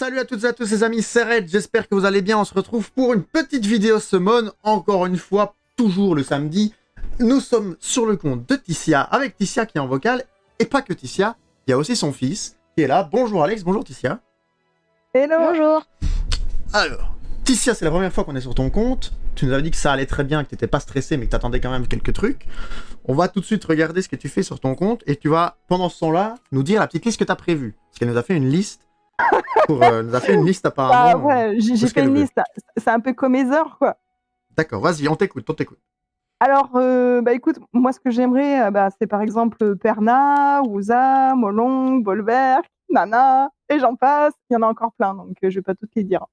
Salut à toutes et à tous les amis, c'est Red, j'espère que vous allez bien. On se retrouve pour une petite vidéo summon, encore une fois, toujours le samedi. Nous sommes sur le compte de Ticia, avec Ticia qui est en vocal, et pas que Ticia, il y a aussi son fils qui est là. Bonjour Alex, bonjour Ticia. Hello. Bonjour. Alors, Ticia, c'est la première fois qu'on est sur ton compte. Tu nous avais dit que ça allait très bien, que tu n'étais pas stressé, mais que tu attendais quand même quelques trucs. On va tout de suite regarder ce que tu fais sur ton compte, et tu vas, pendant ce temps-là, nous dire la petite liste que tu as prévue. Parce qu'elle nous a fait une liste. Nous a fait une liste apparemment. Ouais, j'ai fait une liste. C'est un peu comme les heures, quoi. D'accord, vas-y, on t'écoute. Alors, écoute, moi, ce que j'aimerais, c'est par exemple Perna, Ouza, Molong, Bolver, Nana, et j'en passe. Il y en a encore plein, donc je vais pas toutes les dire.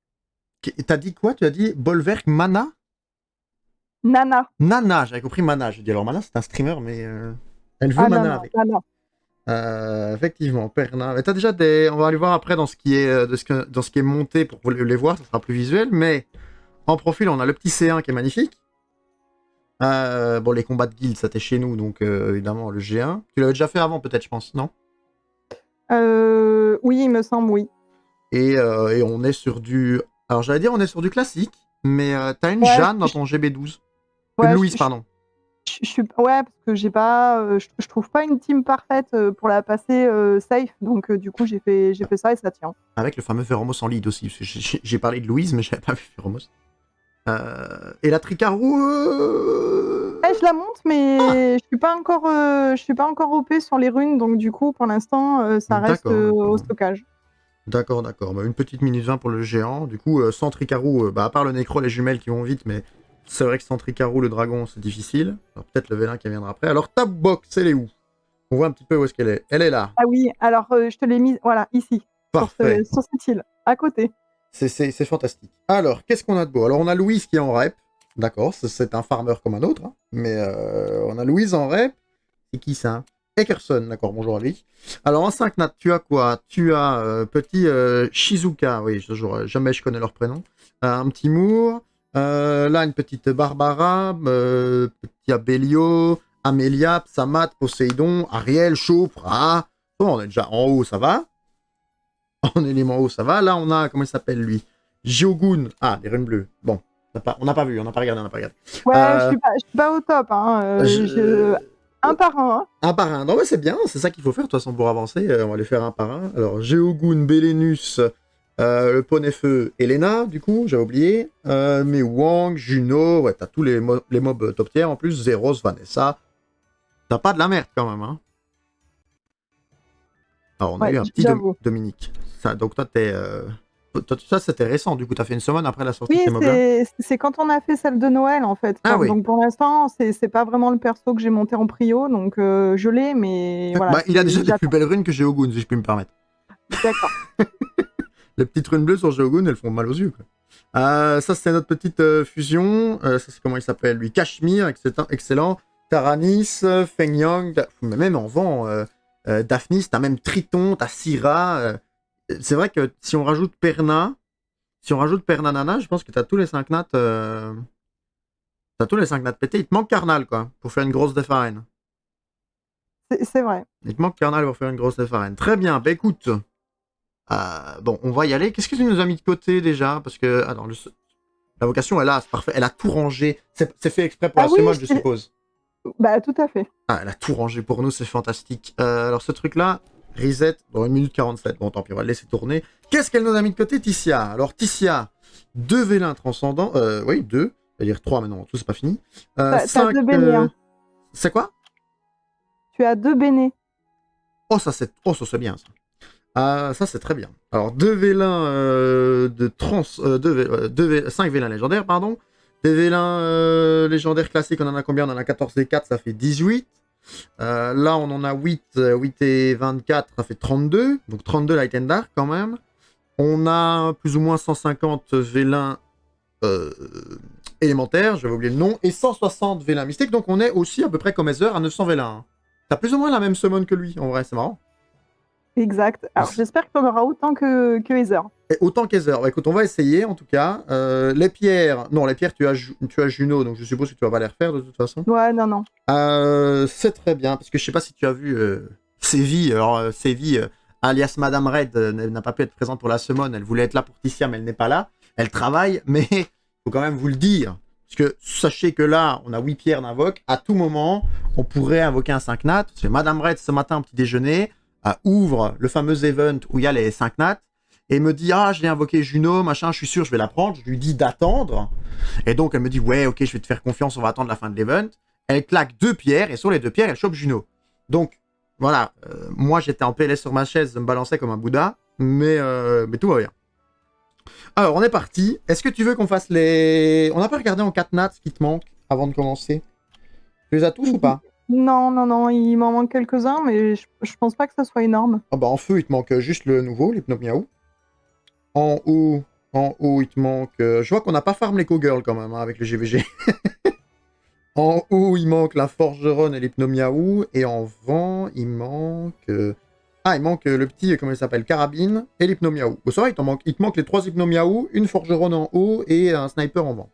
T'as dit quoi? Tu as dit Bolverk, Mana? Nana. Nana, j'avais compris Mana. J'ai dit alors Mana, c'est un streamer, mais elle veut Mana non, avec. Nana. Effectivement, Perna. Mais t'as déjà des. On va aller voir après dans ce qui est, dans ce qui est monté pour les voir, ça sera plus visuel. Mais en profil, on a le petit C1 qui est magnifique. Bon, les combats de guild, ça t'est chez nous, donc évidemment le G1. Tu l'avais déjà fait avant, peut-être, je pense, non? Oui, il me semble, oui. Et on est sur du. Alors j'allais dire on est sur du classique, mais t'as une Jeanne dans ton GB12. Ouais, une Louise, pardon. Ouais, parce que j'ai pas, je trouve pas une team parfaite pour la passer safe, donc du coup j'ai fait ça et ça tient. Avec le fameux Feromos en lead aussi. J'ai parlé de Louise, mais j'avais pas vu Feromos. Et la Tricarou. Je la monte, mais je suis pas encore OP sur les runes, donc du coup pour l'instant ça reste au stockage. D'accord. Bah, une petite minute 20 pour le géant. Du coup, sans Tricarou, à part le Nécro, les jumelles qui vont vite, mais c'est vrai que sans Tricarou, le dragon, c'est difficile. Alors peut-être le vélin qui viendra après. Alors ta box, elle est où? On voit un petit peu où est-ce qu'elle est. Elle est là. Ah oui, alors je te l'ai mise, voilà, ici. Parfait. Sur cette île, à côté. C'est fantastique. Alors, qu'est-ce qu'on a de beau? Alors, on a Louise qui est en rep. D'accord, c'est un farmer comme un autre. Hein. Mais on a Louise en rep. C'est qui ça? Eckerson, d'accord, bonjour à lui. Alors, en 5 nat, tu as quoi? Tu as petit Shizuka. Oui, jamais je connais leur prénom. Un petit Moore. Là, une petite Barbara. Petit Abelio. Amelia, Psamat, Poséidon, Ariel, Chopra. Bon, on est déjà en haut, ça va. En élément haut, ça va. Là, on a, comment il s'appelle, lui? Jiogun. Ah, les runes bleues. Bon, on n'a pas vu, on n'a pas regardé. Ouais, je suis pas au top. Hein. Un par un. Hein. Un par un. Non, mais c'est bien, c'est ça qu'il faut faire, de toute façon, pour avancer. On va les faire un par un. Alors, Jiogun, Belenus, le Poney-Feu, Elena, du coup, j'ai oublié. Mais Wang, Juno, ouais, t'as tous les mobs top tier. En plus, Zeros, Vanessa. T'as pas de la merde, quand même, hein. Alors, on a eu un petit Dominique. Ça, donc, toi, ça, c'était récent. Du coup, tu as fait une semaine après la sortie de ces mobs-là. Oui, c'est quand on a fait celle de Noël, en fait. Ah, oui. Donc, pour l'instant, c'est pas vraiment le perso que j'ai monté en prio. Donc, je l'ai, mais voilà. Bah, il a déjà des plus belles runes que Jiogun, si je puis me permettre. D'accord. Les petites runes bleues sur Jiogun, elles font mal aux yeux, quoi. Ça, c'est notre petite fusion. Ça, c'est comment il s'appelle, lui? Cachemire, excellent. Taranis, Feng Yang. Mais même en vent... Daphnis, t'as même Triton, t'as Syra. C'est vrai que si on rajoute Perna Nana, je pense que t'as tous les 5 nats. T'as tous les 5 nats pétés. Il te manque Carnal, quoi, pour faire une grosse Defarine. C'est vrai. Il te manque Carnal pour faire une grosse Defarine. Très bien, bah écoute. Bon, on va y aller. Qu'est-ce que tu nous as mis de côté déjà? Parce que. Attends, la vocation est là, c'est parfait. Elle a tout rangé. C'est fait exprès pour la summon, je suppose. Bah, tout à fait. Ah, elle a tout rangé pour nous, c'est fantastique. Alors, ce truc-là, reset dans 1 minute 47. Bon, tant pis, on va le laisser tourner. Qu'est-ce qu'elle nous a mis de côté, Ticia? Alors, Ticia, 2 vélins transcendants. Oui, 2. C'est-à-dire 3, mais non, tout, c'est pas fini. 5, 2 bénés. Hein. C'est quoi? Tu as 2 bénés. Oh, ça, c'est bien, ça. Ça, c'est très bien. Alors, 2 vélins 5 vélins légendaires, pardon. Des vélins légendaires classiques, on en a combien? On en a 14 et 4, ça fait 18. Là, on en a 8 et 24, ça fait 32. Donc 32 Light and Dark quand même. On a plus ou moins 150 vélins élémentaires, j'avais oublié le nom, et 160 vélins mystiques. Donc on est aussi à peu près comme Heather à 900 vélins. T'as plus ou moins la même summon que lui, en vrai, c'est marrant. Exact. Alors j'espère qu'on aura autant que Heather. Et autant qu'Heather. Bah, écoute, on va essayer en tout cas. Les pierres. Non, les pierres, tu as Juno, donc je suppose que tu vas pas les refaire de toute façon. Ouais, non. C'est très bien, parce que je sais pas si tu as vu Sévi. Alors, Sévi alias Madame Red, n'a pas pu être présente pour la summon. Elle voulait être là pour Tissia, mais elle n'est pas là. Elle travaille, mais il faut quand même vous le dire. Parce que sachez que là, on a 8 pierres d'invoque. À tout moment, on pourrait invoquer un 5 nat. C'est Madame Red, ce matin, au petit déjeuner, ouvre le fameux event où il y a les 5 nats et me dit « Ah, je l'ai invoqué Juno, machin, je suis sûr, je vais la prendre. » Je lui dis d'attendre. Et donc, elle me dit « Ouais, ok, je vais te faire confiance, on va attendre la fin de l'event. » Elle claque 2 pierres et sur les 2 pierres, elle chope Juno. Donc, voilà. Moi, j'étais en PLS sur ma chaise, je me balançais comme un Bouddha, mais tout va bien. Alors, on est parti. Est-ce que tu veux qu'on fasse les... On n'a pas regardé en 4 nats ce qui te manque avant de commencer. Tu les as tous ou pas? Non, il m'en manque quelques-uns, mais je pense pas que ça soit énorme. Ah bah en feu, il te manque juste le nouveau, l'Hypnomiaou. En haut, il te manque... Je vois qu'on n'a pas farm les Cowgirls quand même, hein, avec le GVG. En haut, il manque la Forgeronne et l'Hypnomiaou. Et en vent, il manque... il manque le petit, comment il s'appelle, Carabine et l'Hypnomiaou. Bon, ça va, il te manque les 3 Hypnomiaou, une Forgeronne en haut et un Sniper en vent.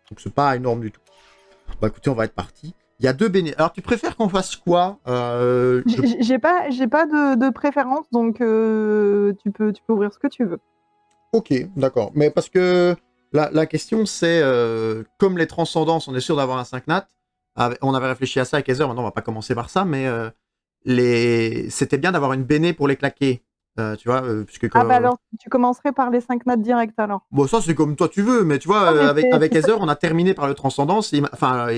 Donc c'est pas énorme du tout. Bah écoutez, on va être parti. Il y a 2 béné. Alors tu préfères qu'on fasse quoi? J'ai pas de préférence, donc tu peux ouvrir ce que tu veux. Ok, d'accord. Mais parce que la question c'est, comme les transcendances, on est sûr d'avoir un 5 nat. On avait réfléchi à ça avec Heather, maintenant on va pas commencer par ça, mais c'était bien d'avoir une béné pour les claquer. Tu vois, puisque bah alors, tu commencerais par les 5 nats direct alors. Bon, ça c'est comme toi tu veux, mais tu vois, avec Heather, on a terminé par le Transcendance. Il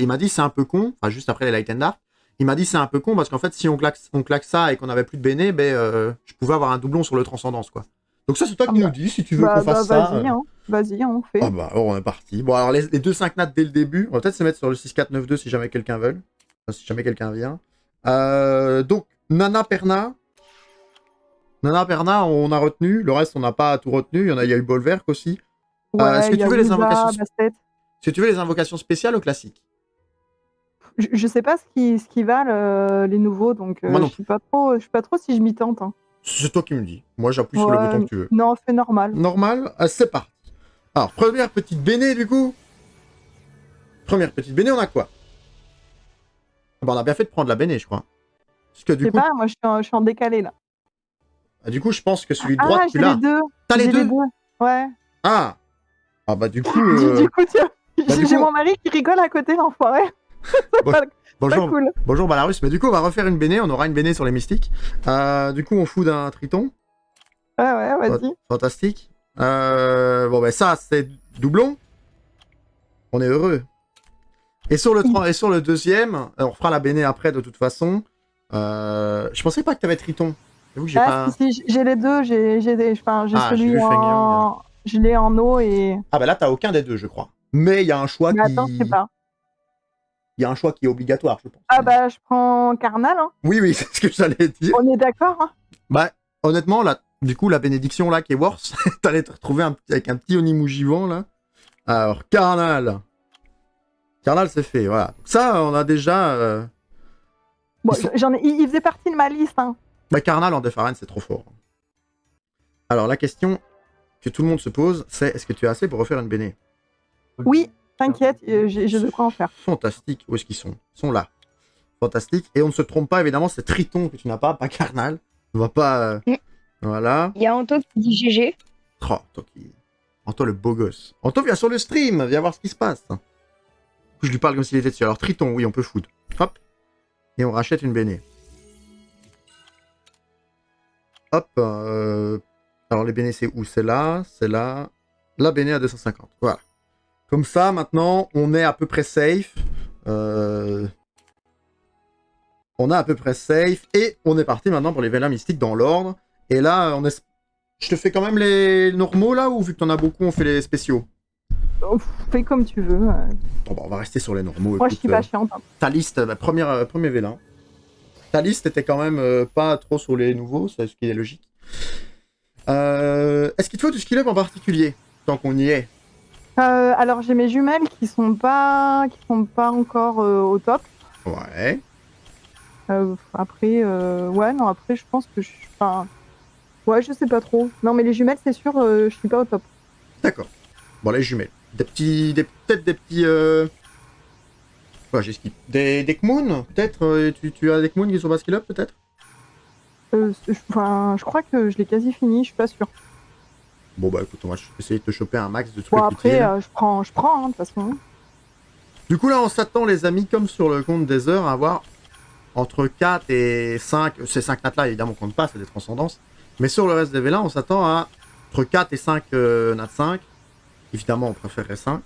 m'a dit c'est un peu con, enfin juste après les Light and Dark, il m'a dit c'est un peu con parce qu'en fait, si on claque ça et qu'on avait plus de béné, je pouvais avoir un doublon sur le Transcendance, quoi. Donc ça, c'est toi qui nous dis si tu veux qu'on fasse ça. Vas-y, on fait. Ah bah, alors on est parti. Bon, alors les 2 5 nats dès le début, on va peut-être se mettre sur le 6-4-9-2 si jamais quelqu'un veut. Enfin, si jamais quelqu'un vient. Donc, Nana Perna, on a retenu. Le reste, on n'a pas tout retenu. Il y a eu Bolverk aussi. Ouais, est-ce que tu veux les les invocations spéciales ou classiques? Je sais pas ce qui valent les nouveaux, donc je sais pas trop si je m'y tente. Hein. C'est toi qui me dis. Moi, j'appuie sur le bouton que tu veux. Non, fais normal. Normal, c'est parti. Alors, première petite béné, du coup. Première petite béné, on a quoi? On a bien fait de prendre la béné, je crois. Parce que du coup... pas, moi, je suis en décalé, là. Du coup, je pense que celui de droite, tu l'as. T'as les deux? Ouais. Ah bah du coup... Du coup, j'ai mon mari qui rigole à côté, l'enfoiré. Bonjour, cool. Bonjour Balarus, mais du coup on va refaire une béné, on aura une béné sur les mystiques. Du coup on fout d'un triton. Ouais, vas-y. Fantastique. Ça c'est doublon. On est heureux. Et sur le deuxième, on refera la béné après de toute façon. Je pensais pas que t'avais triton. Si, j'ai les deux, j'ai celui en... Je l'ai en eau et... Ah bah là t'as aucun des deux je crois. Mais il y a un choix Attends, je sais pas. Il y a un choix qui est obligatoire, je pense. Ah bah, je prends Carnal. Hein. Oui, c'est ce que j'allais dire. On est d'accord. Hein. Bah, honnêtement, du coup, la bénédiction, là, qui est worse, t'allais te retrouver avec un petit Onimujivan, là. Alors, Carnal. Carnal, c'est fait, voilà. Donc ça, on a déjà... Bon, il faisait partie de ma liste. Hein. Bah, Carnal en Defaren, c'est trop fort. Alors, la question que tout le monde se pose, c'est est-ce que tu as assez pour refaire une béné? Oui. T'inquiète, j'ai de quoi en faire. Fantastique. Où est-ce qu'ils sont? Ils sont là. Fantastique. Et on ne se trompe pas, évidemment, c'est Triton que tu n'as pas Carnal. On va pas... Voilà. Il y a Anto qui dit GG. Oh, Anto le beau gosse. Anto, viens sur le stream, viens voir ce qui se passe. Je lui parle comme s'il était dessus. Alors Triton, oui, on peut food. Hop. Et on rachète une béné. Hop. Alors les bénés, c'est où? C'est là, c'est là. La béné à 250. Voilà. Comme ça, maintenant, on est à peu près safe. On est à peu près safe. Et on est parti maintenant pour les vélins mystiques dans l'ordre. Et là, je te fais quand même les normaux, là, ou vu que t'en as beaucoup, on fait les spéciaux? Fais comme tu veux. Bon, on va rester sur les normaux. Moi, je suis pas chiante. Hein. Ta liste, premier vélin. Ta liste était quand même pas trop sur les nouveaux, c'est ce qui est logique. Est-ce qu'il te faut du skill up en particulier, tant qu'on y est? Alors j'ai mes jumelles qui sont pas encore au top. Ouais. Après je pense que je sais pas trop. Non mais les jumelles c'est sûr je suis pas au top. D'accord. Bon les jumelles. Peut-être des petits j'ai skip. Des Kmoon peut-être tu as des Kmoon qui sont pas skill up peut-être? Je crois que je l'ai quasi fini, je suis pas sûre. Bon bah écoute, on va essayer de te choper un max de trucs Bon, après, utiles. je prends, hein, de toute façon. Du coup là, on s'attend les amis, comme sur le compte des heures, à avoir entre 4 et 5, ces 5 nattes là évidemment on compte pas, c'est des transcendances, mais sur le reste des vélins, on s'attend à entre 4 et 5 nat 5. Évidemment, on préférerait 5.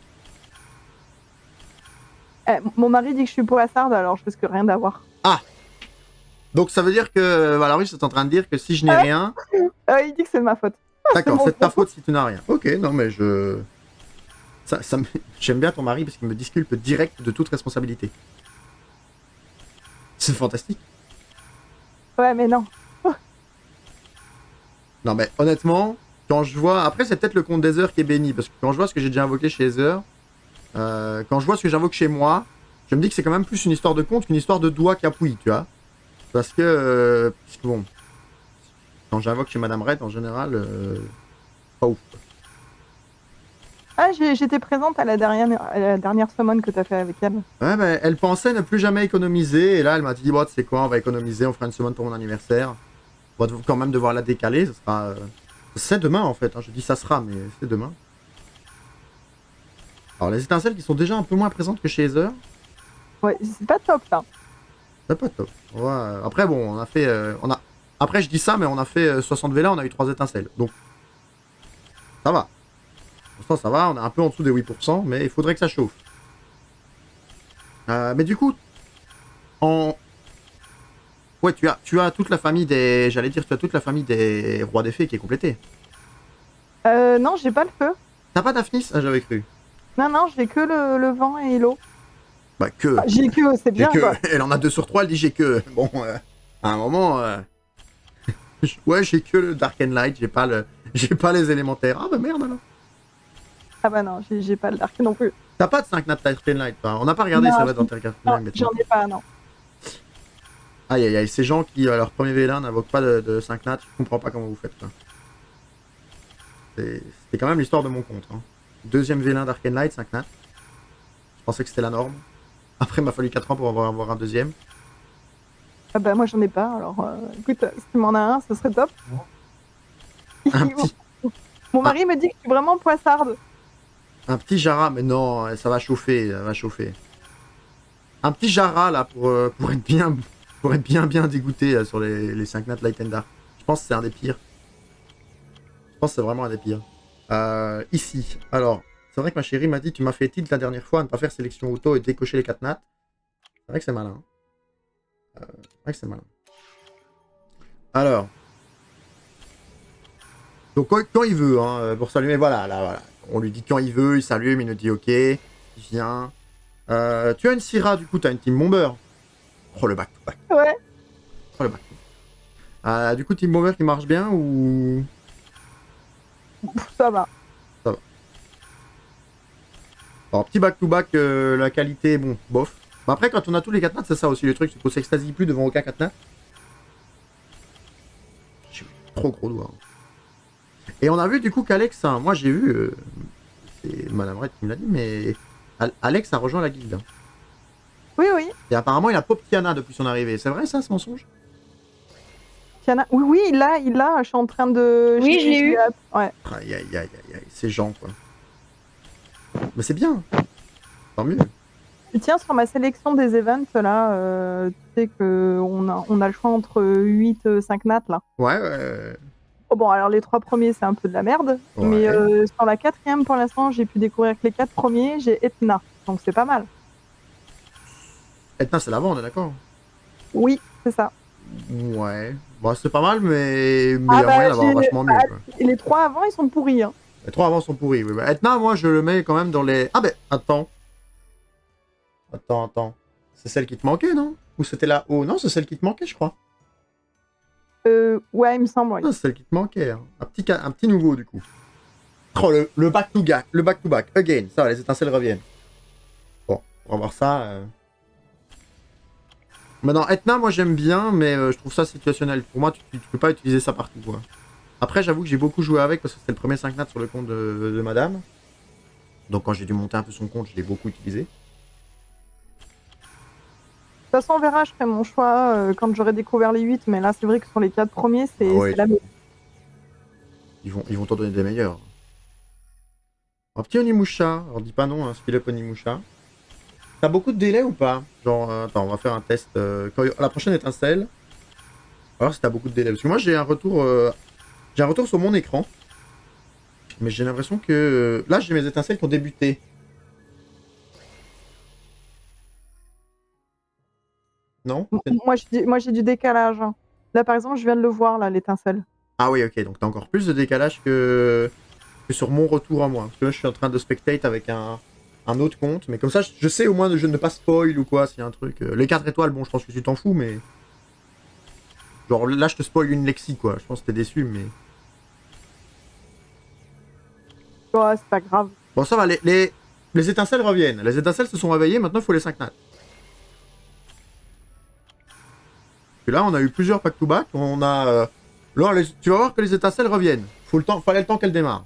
Mon mari dit que je suis poissarde, alors je risque rien d'avoir. Ah! Donc ça veut dire que... Alors oui, je suis en train de dire que si je n'ai rien... Il dit que c'est de ma faute. D'accord, c'est de ta faute si tu n'as rien. Ok, non mais je... J'aime bien ton mari parce qu'il me disculpe direct de toute responsabilité. C'est fantastique. Ouais, mais non. Non mais honnêtement, quand je vois... Après c'est peut-être le compte des heures qui est béni, parce que quand je vois ce que j'ai déjà invoqué chez les heures, quand je vois ce que j'invoque chez moi, je me dis que c'est quand même plus une histoire de compte qu'une histoire de doigt qui appuie, tu vois. Parce que bon, quand j'invoque chez Madame Red, en général, pas ouf. Ah, j'étais présente à la dernière summon que t'as fait avec elle. Ouais, bah, elle pensait ne plus jamais économiser, et là elle m'a dit, bon, tu sais quoi, on va économiser, on fera une semaine pour mon anniversaire. On va quand même devoir la décaler, ça sera... C'est demain en fait, hein. Je dis ça sera, mais c'est demain. Alors les étincelles qui sont déjà un peu moins présentes que chez Heather. Ouais, c'est pas top là. C'est pas top. Ouais. Après bon, on a fait... Après je dis ça, mais on a fait 60 Vela, on a eu 3 étincelles. Donc, ça va. Pour l'instant ça va, on est un peu en dessous des 8%, mais il faudrait que ça chauffe. Mais du coup, ouais, tu as toute la famille des... J'allais dire, tu as toute la famille des rois des fées qui est complétée. Non, j'ai pas le feu. T'as pas Daphnis? Ah, j'avais cru. Non, j'ai que le vent et l'eau. Bah que... J'ai que, c'est bien que... quoi. Elle en a 2 sur 3, elle dit j'ai que... Bon, à un moment... Ouais, j'ai que le Dark and Light, j'ai pas les élémentaires. Ah bah merde alors. Ah bah non, j'ai pas le dark non plus. T'as pas de 5 nat Dark and Light, toi. On n'a pas regardé, ça va dans Dark and Light. J'en ai pas, non. Aïe aïe aïe, ces gens qui, à leur premier V1, n'invoquent pas de 5 nat, je comprends pas comment vous faites, quoi. C'était quand même l'histoire de mon compte. Hein. Deuxième V1 Dark and Light, 5 nat. Je pensais que c'était la norme. Après, il m'a fallu 4 ans pour avoir un deuxième. Ah bah moi j'en ai pas, alors écoute, si tu m'en as un, ce serait top. Un petit... Mon mari me dit que je suis vraiment poissarde. Un petit Jara, mais non, ça va chauffer, ça va chauffer. Un petit Jara là pour être bien dégoûté sur les 5 nat Light and Dark. Je pense que c'est un des pires. Je pense que c'est vraiment un des pires. Ici, alors, c'est vrai que ma chérie m'a dit tu m'as fait tilt la dernière fois à ne pas faire sélection auto et décocher les 4 nat. C'est vrai que c'est malin. C'est vrai que c'est malin. Alors. Donc quand il veut, hein, pour s'allumer, voilà, là, voilà. On lui dit quand il veut, il s'allume, il nous dit ok, il vient. Tu as une Syrah, du coup, tu as une Team Bomber. Oh, le back-to-back. Ouais. Oh, le back-to-back. Du coup, Team Bomber qui marche bien ou... Ça va. Ça va. Alors, petit back-to-back, la qualité, bon, bof. Mais après, quand on a tous les 4 nats, c'est ça aussi le truc, c'est qu'on s'extasie plus devant aucun 4 nats. J'ai trop gros doigts. Et on a vu du coup qu'Alex, hein, moi j'ai vu, c'est Madame Red qui me l'a dit, mais Alex a rejoint la guilde. Oui, oui. Et apparemment il a pop Tiana depuis son arrivée. C'est vrai ça, ce mensonge? Tiana, oui, il l'a, je suis en train de... Oui, je l'ai eu. Ouais. Aïe aïe aïe aïe aïe, ces gens quoi. Mais c'est bien. Tant mieux. Tu tiens sur ma sélection des events là, tu sais qu'on a le choix entre 8, 5 nats là. Ouais. Oh bon, alors les 3 premiers c'est un peu de la merde, Ouais. mais sur la 4e pour l'instant j'ai pu découvrir que les 4 premiers, j'ai Etna, donc c'est pas mal. Etna c'est l'avant, on est d'accord? Oui, c'est ça. Ouais. Bon, c'est pas mal, mais il y Ah a moyen d'avoir vachement mieux. Quoi. Et les 3 avant ils sont pourris. Hein. Les 3 avant sont pourris. Oui. Etna, moi je le mets quand même dans les... Ah ben, attends. Attends. C'est celle qui te manquait, non? Ou c'était là? Oh non, c'est celle qui te manquait, je crois. Ouais, il me semble, oui. Ah, c'est celle qui te manquait. Hein. Un petit nouveau, du coup. Oh, le back-to-back. Le back-to-back. Again. Ça va, les étincelles reviennent. Bon, on va voir ça. Maintenant, Etna, moi j'aime bien, mais je trouve ça situationnel. Pour moi, tu peux pas utiliser ça partout, quoi. Après, j'avoue que j'ai beaucoup joué avec, parce que c'était le premier 5 nat sur le compte de Madame. Donc quand j'ai dû monter un peu son compte, je l'ai beaucoup utilisé. façon, on verra, je ferai mon choix quand j'aurai découvert les 8, mais là, c'est vrai que sur les 4 premiers, c'est Ah ouais, la meilleure. ils vont t'en donner des meilleurs. Un petit Onimusha, alors dis pas non, hein, Speed Up Onimusha. T'as beaucoup de délai ou pas? Genre, attends, on va faire un test. La prochaine étincelle. Alors si t'as beaucoup de délai. Parce que moi j'ai un retour sur mon écran. Mais j'ai l'impression que... là j'ai mes étincelles qui ont débuté. Non? Moi, j'ai du décalage, hein. Là, par exemple, je viens de le voir, là, l'étincelle. Ah oui, ok, donc t'as encore plus de décalage que sur mon retour à moi. Parce que là je suis en train de spectate avec un autre compte. Mais comme ça, je sais au moins de je ne pas spoil ou quoi s'il y a un truc. Les 4 étoiles, bon, je pense que tu t'en fous, mais... genre là je te spoil une Lexi, quoi. Je pense que t'es déçu, mais... Ouais, c'est pas grave. bon, ça va, les étincelles reviennent. Les étincelles se sont réveillées, maintenant il faut les 5 nats. Et là, on a eu plusieurs back-to-back. On a... là, tu vas voir que les étincelles reviennent. Fallait le temps qu'elles démarrent.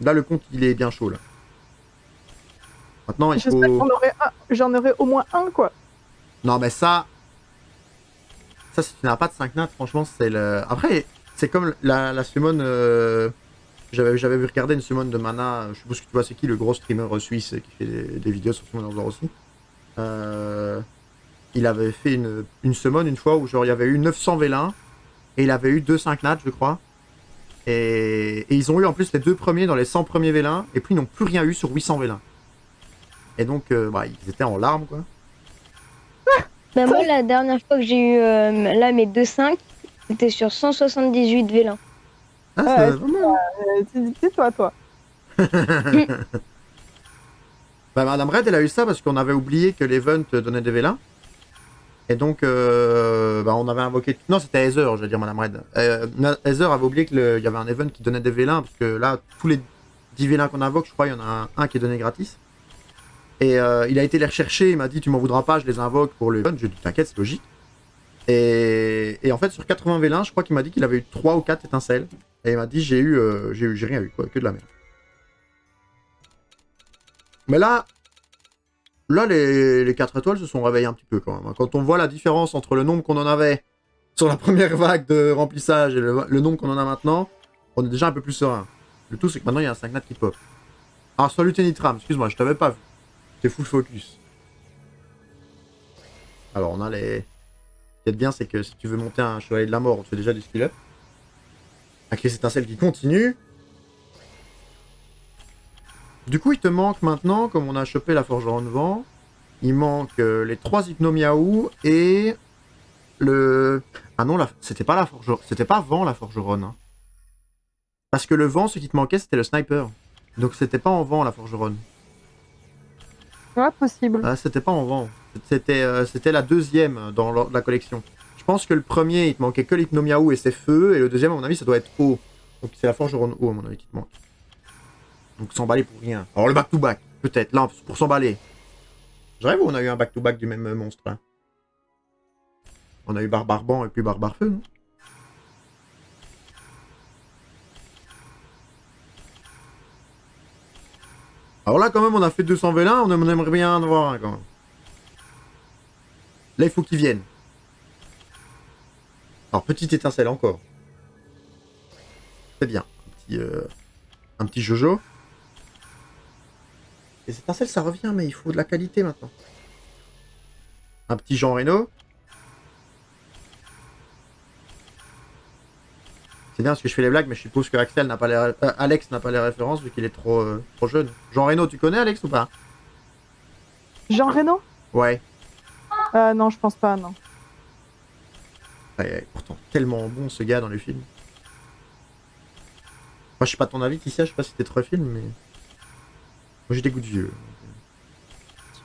Là, le compte, il est bien chaud, là. Maintenant, il faut... J'espère que j'en aurai au moins un, quoi. non, mais ça... ça, si tu n'as pas de 5 nats, franchement, c'est le... après, c'est comme la summon... j'avais vu regarder une summon de mana. Je suppose que tu vois, c'est qui le gros streamer suisse qui fait des vidéos sur Summon Order aussi. Il avait fait une summon une fois où genre il y avait eu 900 vélins et il avait eu 2-5 nats, je crois. Et ils ont eu en plus les 2 premiers dans les 100 premiers vélins, et puis ils n'ont plus rien eu sur 800 vélins. Et donc, ils étaient en larmes, quoi. Bah moi, la dernière fois que j'ai eu là mes 2,5, c'était sur 178 vélins. Ah, Ouais, c'est vraiment... c'est toi. bah, Madame Red, elle a eu ça parce qu'on avait oublié que l'event donnait des vélins. Et donc, on avait invoqué... non, c'était Heather, je veux dire, Madame Red. Heather avait oublié qu'il y avait un event qui donnait des vélins, parce que là, tous les 10 vélins qu'on invoque, je crois, il y en a un qui est donné gratis. Et il a été les rechercher, il m'a dit, tu m'en voudras pas, je les invoque pour l'event. J'ai dit, t'inquiète, c'est logique. Et en fait, sur 80 vélins, je crois qu'il m'a dit qu'il avait eu 3 ou 4 étincelles. Et il m'a dit, j'ai rien eu, quoi, que de la merde. Mais là, les 4 étoiles se sont réveillées un petit peu quand même. Quand on voit la différence entre le nombre qu'on en avait sur la première vague de remplissage et le nombre qu'on en a maintenant, on est déjà un peu plus serein. Le tout, c'est que maintenant, il y a un 5 nat qui pop. Alors, salut Tenitram, excuse-moi, je t'avais pas vu. T'es full focus. Alors, on a les... ce qui est bien, c'est que si tu veux monter un chevalier de la mort, on te fait déjà du skill up. Avec les étincelles qui continuent. Du coup, il te manque maintenant, comme on a chopé la forgeron de vent, il manque les 3 hypnomiaou et le... ah non, c'était pas la forgeron, c'était pas vent la forgeronne. Hein. Parce que le vent, ce qui te manquait, c'était le sniper. Donc c'était pas en vent la forgeronne. Ouais, possible. Ah, c'était pas en vent. C'était la deuxième dans la collection. Je pense que le premier, il te manquait que l'hypnomiaou et ses feux, et le deuxième, à mon avis, ça doit être eau. Donc c'est la forgeronne eau, à mon avis, qui te manque. Donc s'emballer pour rien. Alors le back-to-back, peut-être, là, pour s'emballer. Je rêve où on a eu un back-to-back du même monstre. Hein. On a eu Barbarban et puis Barbarfeu, non? Alors là, quand même, on a fait 200 vélins, on aimerait bien en avoir un, quand même. Là, il faut qu'ils viennent. Alors, petite étincelle encore. C'est bien. Un petit Jojo. Les étincelles, ça revient, mais il faut de la qualité maintenant. Un petit Jean Reno. C'est bien parce que je fais les blagues, mais je suppose que Alex n'a pas les références vu qu'il est trop jeune. Jean Reno, tu connais Alex ou pas? Jean Reno? Ouais. Non, je pense pas, non. Ouais, pourtant, tellement bon ce gars dans les films. Moi, je sais pas ton avis, Tissia, je sais pas si t'es trop film, mais... moi, j'ai des goûts de vieux.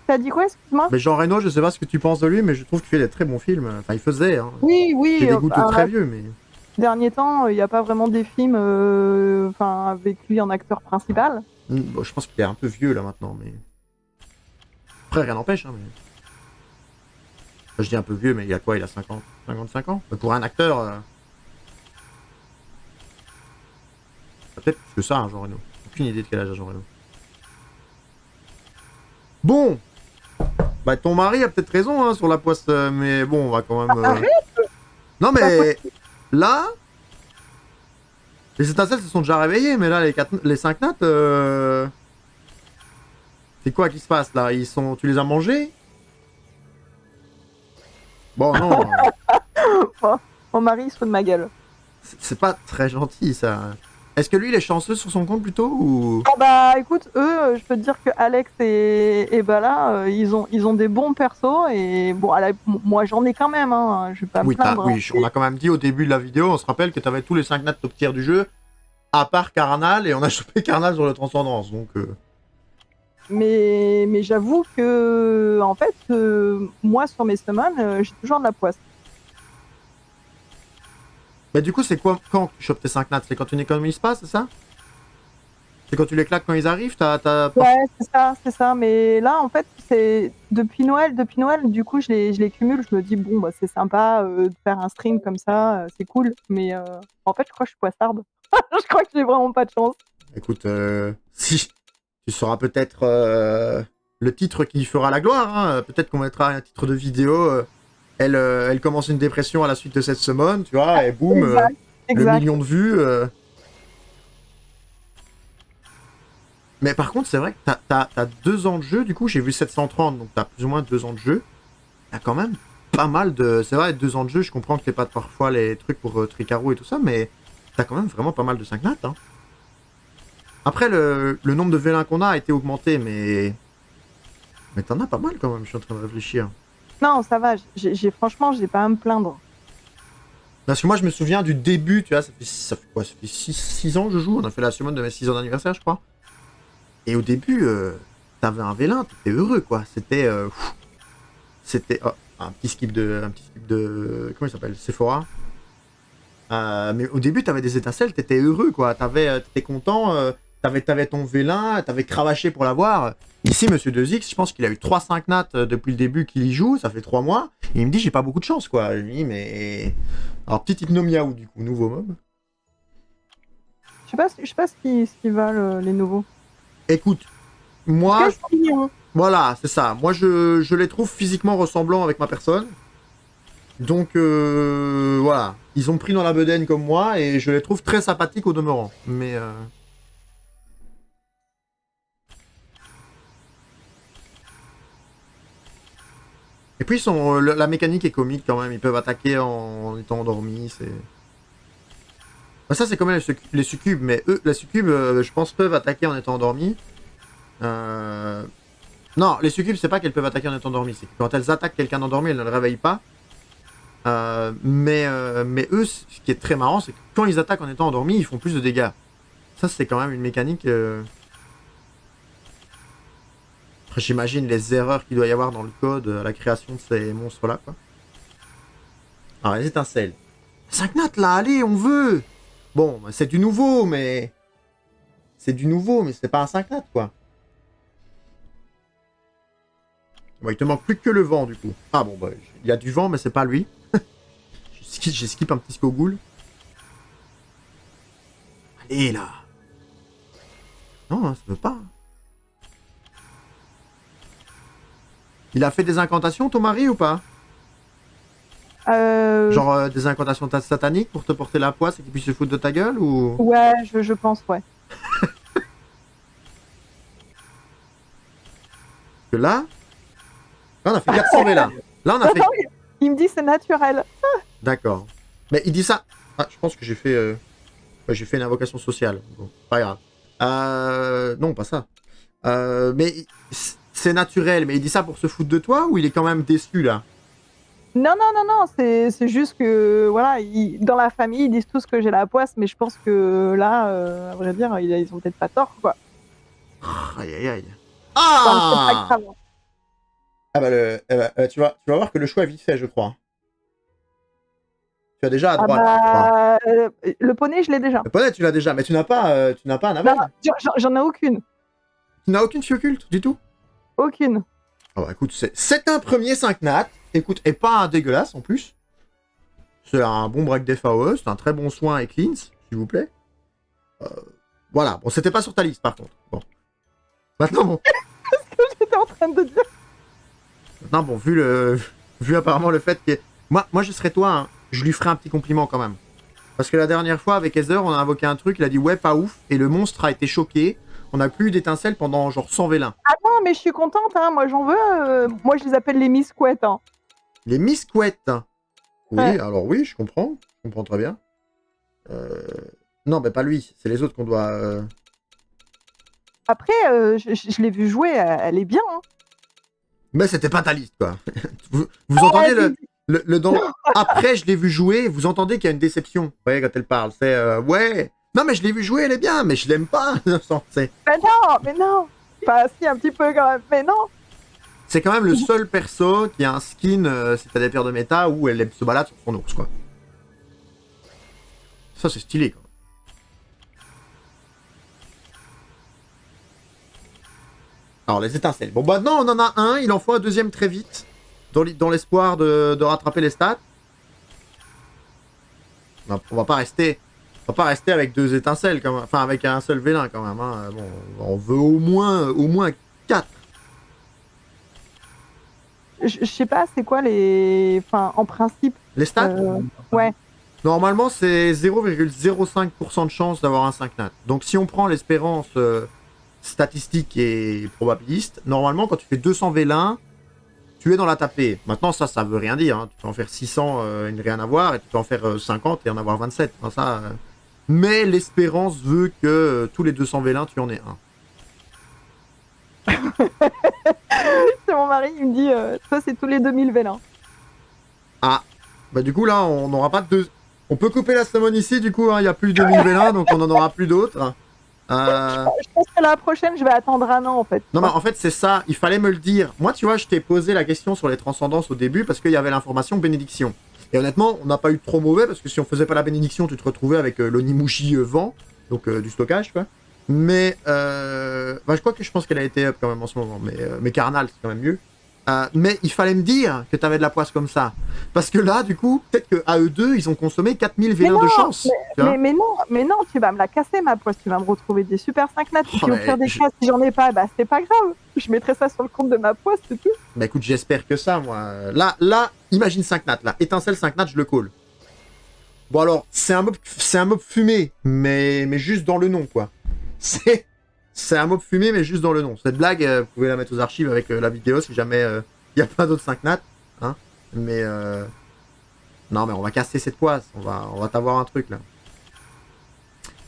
T'as dit quoi, excuse-moi? Mais Jean Reno, je sais pas ce que tu penses de lui, mais je trouve qu'il fait des très bons films. Enfin, il faisait, hein. Oui. J'ai des goûts très vieux, mais... Dernier temps, il n'y a pas vraiment des films avec lui en acteur principal. Bon, je pense qu'il est un peu vieux, là, maintenant, mais... après, rien n'empêche, hein, mais... je dis un peu vieux, mais il a quoi? Il a 50, 55 ans? Mais pour un acteur... peut-être plus que ça, hein, Jean Reno. Aucune idée de quel âge a Jean Reno. Bon, Bah, ton mari a peut-être raison hein, sur la poisse, mais bon, on va quand même. Arrête. Non, mais là, les étincelles se sont déjà réveillées, mais là, les 5 nattes, c'est quoi qui se passe là? Tu les as mangés? Bon, non, Mon mari, il se fout de ma gueule. c'est pas très gentil ça. Est-ce que lui, il est chanceux sur son compte plutôt ou... Ah bah écoute, eux, je peux te dire que Alex et Bala, ils ont des bons persos et bon, moi j'en ai quand même, hein, je vais pas me Oui, plaindre. oui, on a quand même dit au début de la vidéo, on se rappelle que t'avais tous les 5 nattes top tier du jeu, à part Carnal, et on a chopé Carnal sur le Transcendance, donc... Mais j'avoue que en fait, moi sur mes semaines, j'ai toujours de la poisse. Mais du coup, c'est quoi quand tu chopes tes 5 nattes? C'est quand tu n'économises pas, c'est ça? C'est quand tu les claques quand ils arrivent? Ouais, c'est ça. Mais là, en fait, c'est depuis Noël, du coup, je les cumule. Je me dis, bon, bah, c'est sympa de faire un stream comme ça, c'est cool. Mais en fait, je crois que je suis poissarde. Je crois que j'ai vraiment pas de chance. Écoute, si tu sauras peut-être le titre qui fera la gloire, hein. Peut-être qu'on mettra un titre de vidéo. Elle commence une dépression à la suite de cette semaine, tu vois, et boum, le million de vues. Mais par contre, c'est vrai que t'as 2 ans de jeu, du coup, j'ai vu 730, donc t'as plus ou moins 2 ans de jeu. T'as quand même pas mal de... C'est vrai, 2 ans de jeu, je comprends que t'aies pas parfois les trucs pour Tricaro et tout ça, mais t'as quand même vraiment pas mal de 5 nattes, hein. Après, le nombre de vélins qu'on a été augmenté, mais... Mais t'en as pas mal quand même, je suis en train de réfléchir. Non, ça va, franchement, j'ai pas à me plaindre. Parce que moi, je me souviens du début, tu vois, ça fait quoi? Ça fait 6 ans que je joue, on a fait la semaine de mes 6 ans d'anniversaire, je crois. Et au début, t'avais un vélin, t'étais heureux, quoi. C'était... C'était... Oh, un petit skip de... Comment il s'appelle? Sephora. Mais au début, t'avais des étincelles, t'étais heureux, quoi. T'étais content, t'avais ton vélin, t'avais cravaché pour l'avoir. Ici, Monsieur 2X, je pense qu'il a eu 3-5 nattes depuis le début qu'il y joue, ça fait 3 mois. Et il me dit, j'ai pas beaucoup de chance, quoi. Je lui dis, mais... Alors, petit Hypnomiaou, du coup, nouveau mob. Je sais pas ce qu'ils veulent, les nouveaux. Écoute, moi... Qu'est-ce qu'ils ont ? Voilà, c'est ça. Moi, je les trouve physiquement ressemblants avec ma personne. Donc, voilà. Ils ont pris dans la bedaine comme moi et je les trouve très sympathiques au demeurant. Mais... Et puis, la mécanique est comique quand même. Ils peuvent attaquer en étant endormis. C'est... Bah, ça, c'est comme les succubes. Mais eux, les succubes, je pense, peuvent attaquer en étant endormis. Non, les succubes, c'est pas qu'elles peuvent attaquer en étant endormies. C'est que quand elles attaquent quelqu'un endormi, elles ne le réveillent pas. Mais eux, ce qui est très marrant, c'est que quand ils attaquent en étant endormis, ils font plus de dégâts. Ça, c'est quand même une mécanique... Après, j'imagine les erreurs qu'il doit y avoir dans le code à la création de ces monstres-là, quoi. Alors, les étincelles. 5 nattes, là, allez, on veut. Bon, c'est du nouveau, mais... C'est du nouveau, mais c'est pas un 5 nattes, quoi. Bon, il te manque plus que le vent, du coup. Ah bon, bah, il y a du vent, mais c'est pas lui. J'ai skip un petit Skogoul. Allez, là. Non, hein, ça veut pas. Il a fait des incantations, ton mari, ou pas? Genre des incantations sataniques pour te porter la poisse et qu'il puisse se foutre de ta gueule, ou... Ouais, je pense, ouais. Que là, on a fait 400 là. Là, on a fait... Il me dit c'est naturel. D'accord. Mais il dit ça... Ah, je pense que j'ai fait... j'ai fait une invocation sociale. Bon, pas grave. Non, pas ça. Mais c'est naturel. Mais il dit ça pour se foutre de toi, ou il est quand même déçu, là? Non, c'est juste que, voilà, dans la famille, ils disent tous que j'ai la poisse, mais je pense que là, à vrai dire, ils ont peut-être pas tort, quoi. Aïe, aïe, aïe. Ah! Enfin, Ah bah, tu vas voir que le choix est vite fait, je crois. Tu as déjà à droite. Le poney, je l'ai déjà. Le poney, tu l'as déjà, mais tu n'as pas un aval. J'en ai aucune. Tu n'as aucune fille occulte, du tout? Aucune. Ah bah écoute, c'est un premier 5 nat. Écoute, et pas un dégueulasse en plus. C'est un bon break d'FAE, c'est un très bon soin et cleans, s'il vous plaît. Voilà, bon, c'était pas sur ta liste par contre. Bon. Maintenant, bon. Qu'est-ce que j'étais en train de dire? Non, bon, vu apparemment le fait que... Moi je serais toi, hein, je lui ferais un petit compliment quand même. Parce que la dernière fois, avec Heather, on a invoqué un truc, il a dit ouais, pas ouf, et le monstre a été choqué. On n'a plus eu d'étincelles pendant genre 100 vélins. Ah non, mais je suis contente, hein. Moi j'en veux. Moi je les appelle les Miss Couettes. Hein. Les misquettes. Oui, Ouais. alors oui, je comprends. Je comprends très bien. Non, mais pas lui, c'est les autres qu'on doit... Après, je l'ai vu jouer, elle est bien. Hein. Mais c'était pas ta liste, quoi. Vous entendez le dans... Après, je l'ai vu jouer, vous entendez qu'il y a une déception. Vous voyez, quand elle parle, c'est... ouais. Non, mais je l'ai vu jouer, elle est bien, mais je l'aime pas. C'est Mais non. Enfin, si, un petit peu quand même. Mais non. c'est quand même le seul perso qui a un skin, si t'as des pierres de méta, où elle se balade sur son ours, quoi. Ça, c'est stylé, quoi. Alors, les étincelles. Bon, bah non, on en a un, il en faut un deuxième très vite, dans l'espoir de rattraper les stats. Non, on va pas rester avec deux étincelles, quand même. Enfin, avec un seul vélin, quand même. Hein. Bon, on veut au moins 4. Je sais pas, c'est quoi les. Enfin, en principe. Les stats Ouais. Normalement, c'est 0,05% de chance d'avoir un 5 nat. Donc, si on prend l'espérance statistique et probabiliste, normalement, quand tu fais 200 vélins, tu es dans la tapée. Maintenant, ça veut rien dire. Hein. Tu peux en faire 600 et ne rien avoir, et tu peux en faire 50 et en avoir 27. Enfin, ça, mais l'espérance veut que tous les 200 vélins, tu en aies un. C'est mon mari, il me dit ça, c'est tous les 2000 vélins. Ah, bah du coup, là, on n'aura pas de deux. On peut couper la summon ici, du coup, il n'y a plus 2000 vélins, donc on n'en aura plus d'autres. Je pense que la prochaine, je vais attendre un an en fait. Non, mais en fait, c'est ça, il fallait me le dire. Moi, tu vois, je t'ai posé la question sur les transcendances au début parce qu'il y avait l'information bénédiction. Et honnêtement, on n'a pas eu trop mauvais parce que si on faisait pas la bénédiction, tu te retrouvais avec l'Onimushi vent, donc du stockage, quoi. Mais, bah, je pense qu'elle a été up quand même en ce moment, mais Carnal, c'est quand même mieux. Mais il fallait me dire que t'avais de la poisse comme ça. Parce que là, du coup, peut-être qu'à eux deux, ils ont consommé 4000 vélins de chance. Mais non, tu vas me la casser ma poisse, tu vas me retrouver des super 5 nats. Et puis au pire des cas, si j'en ai pas, bah c'est pas grave. Je mettrai ça sur le compte de ma poisse, c'est tout. Bah écoute, j'espère que ça, moi. Là, imagine 5 nats, là. Étincelle 5 nats, je le call. Bon alors, c'est un mob fumé, mais juste dans le nom, quoi. C'est un mob fumé, mais juste dans le nom. Cette blague, vous pouvez la mettre aux archives avec la vidéo si jamais il n'y a pas d'autres 5 nats. Hein. Mais non, mais on va casser cette poisse. On va t'avoir un truc là.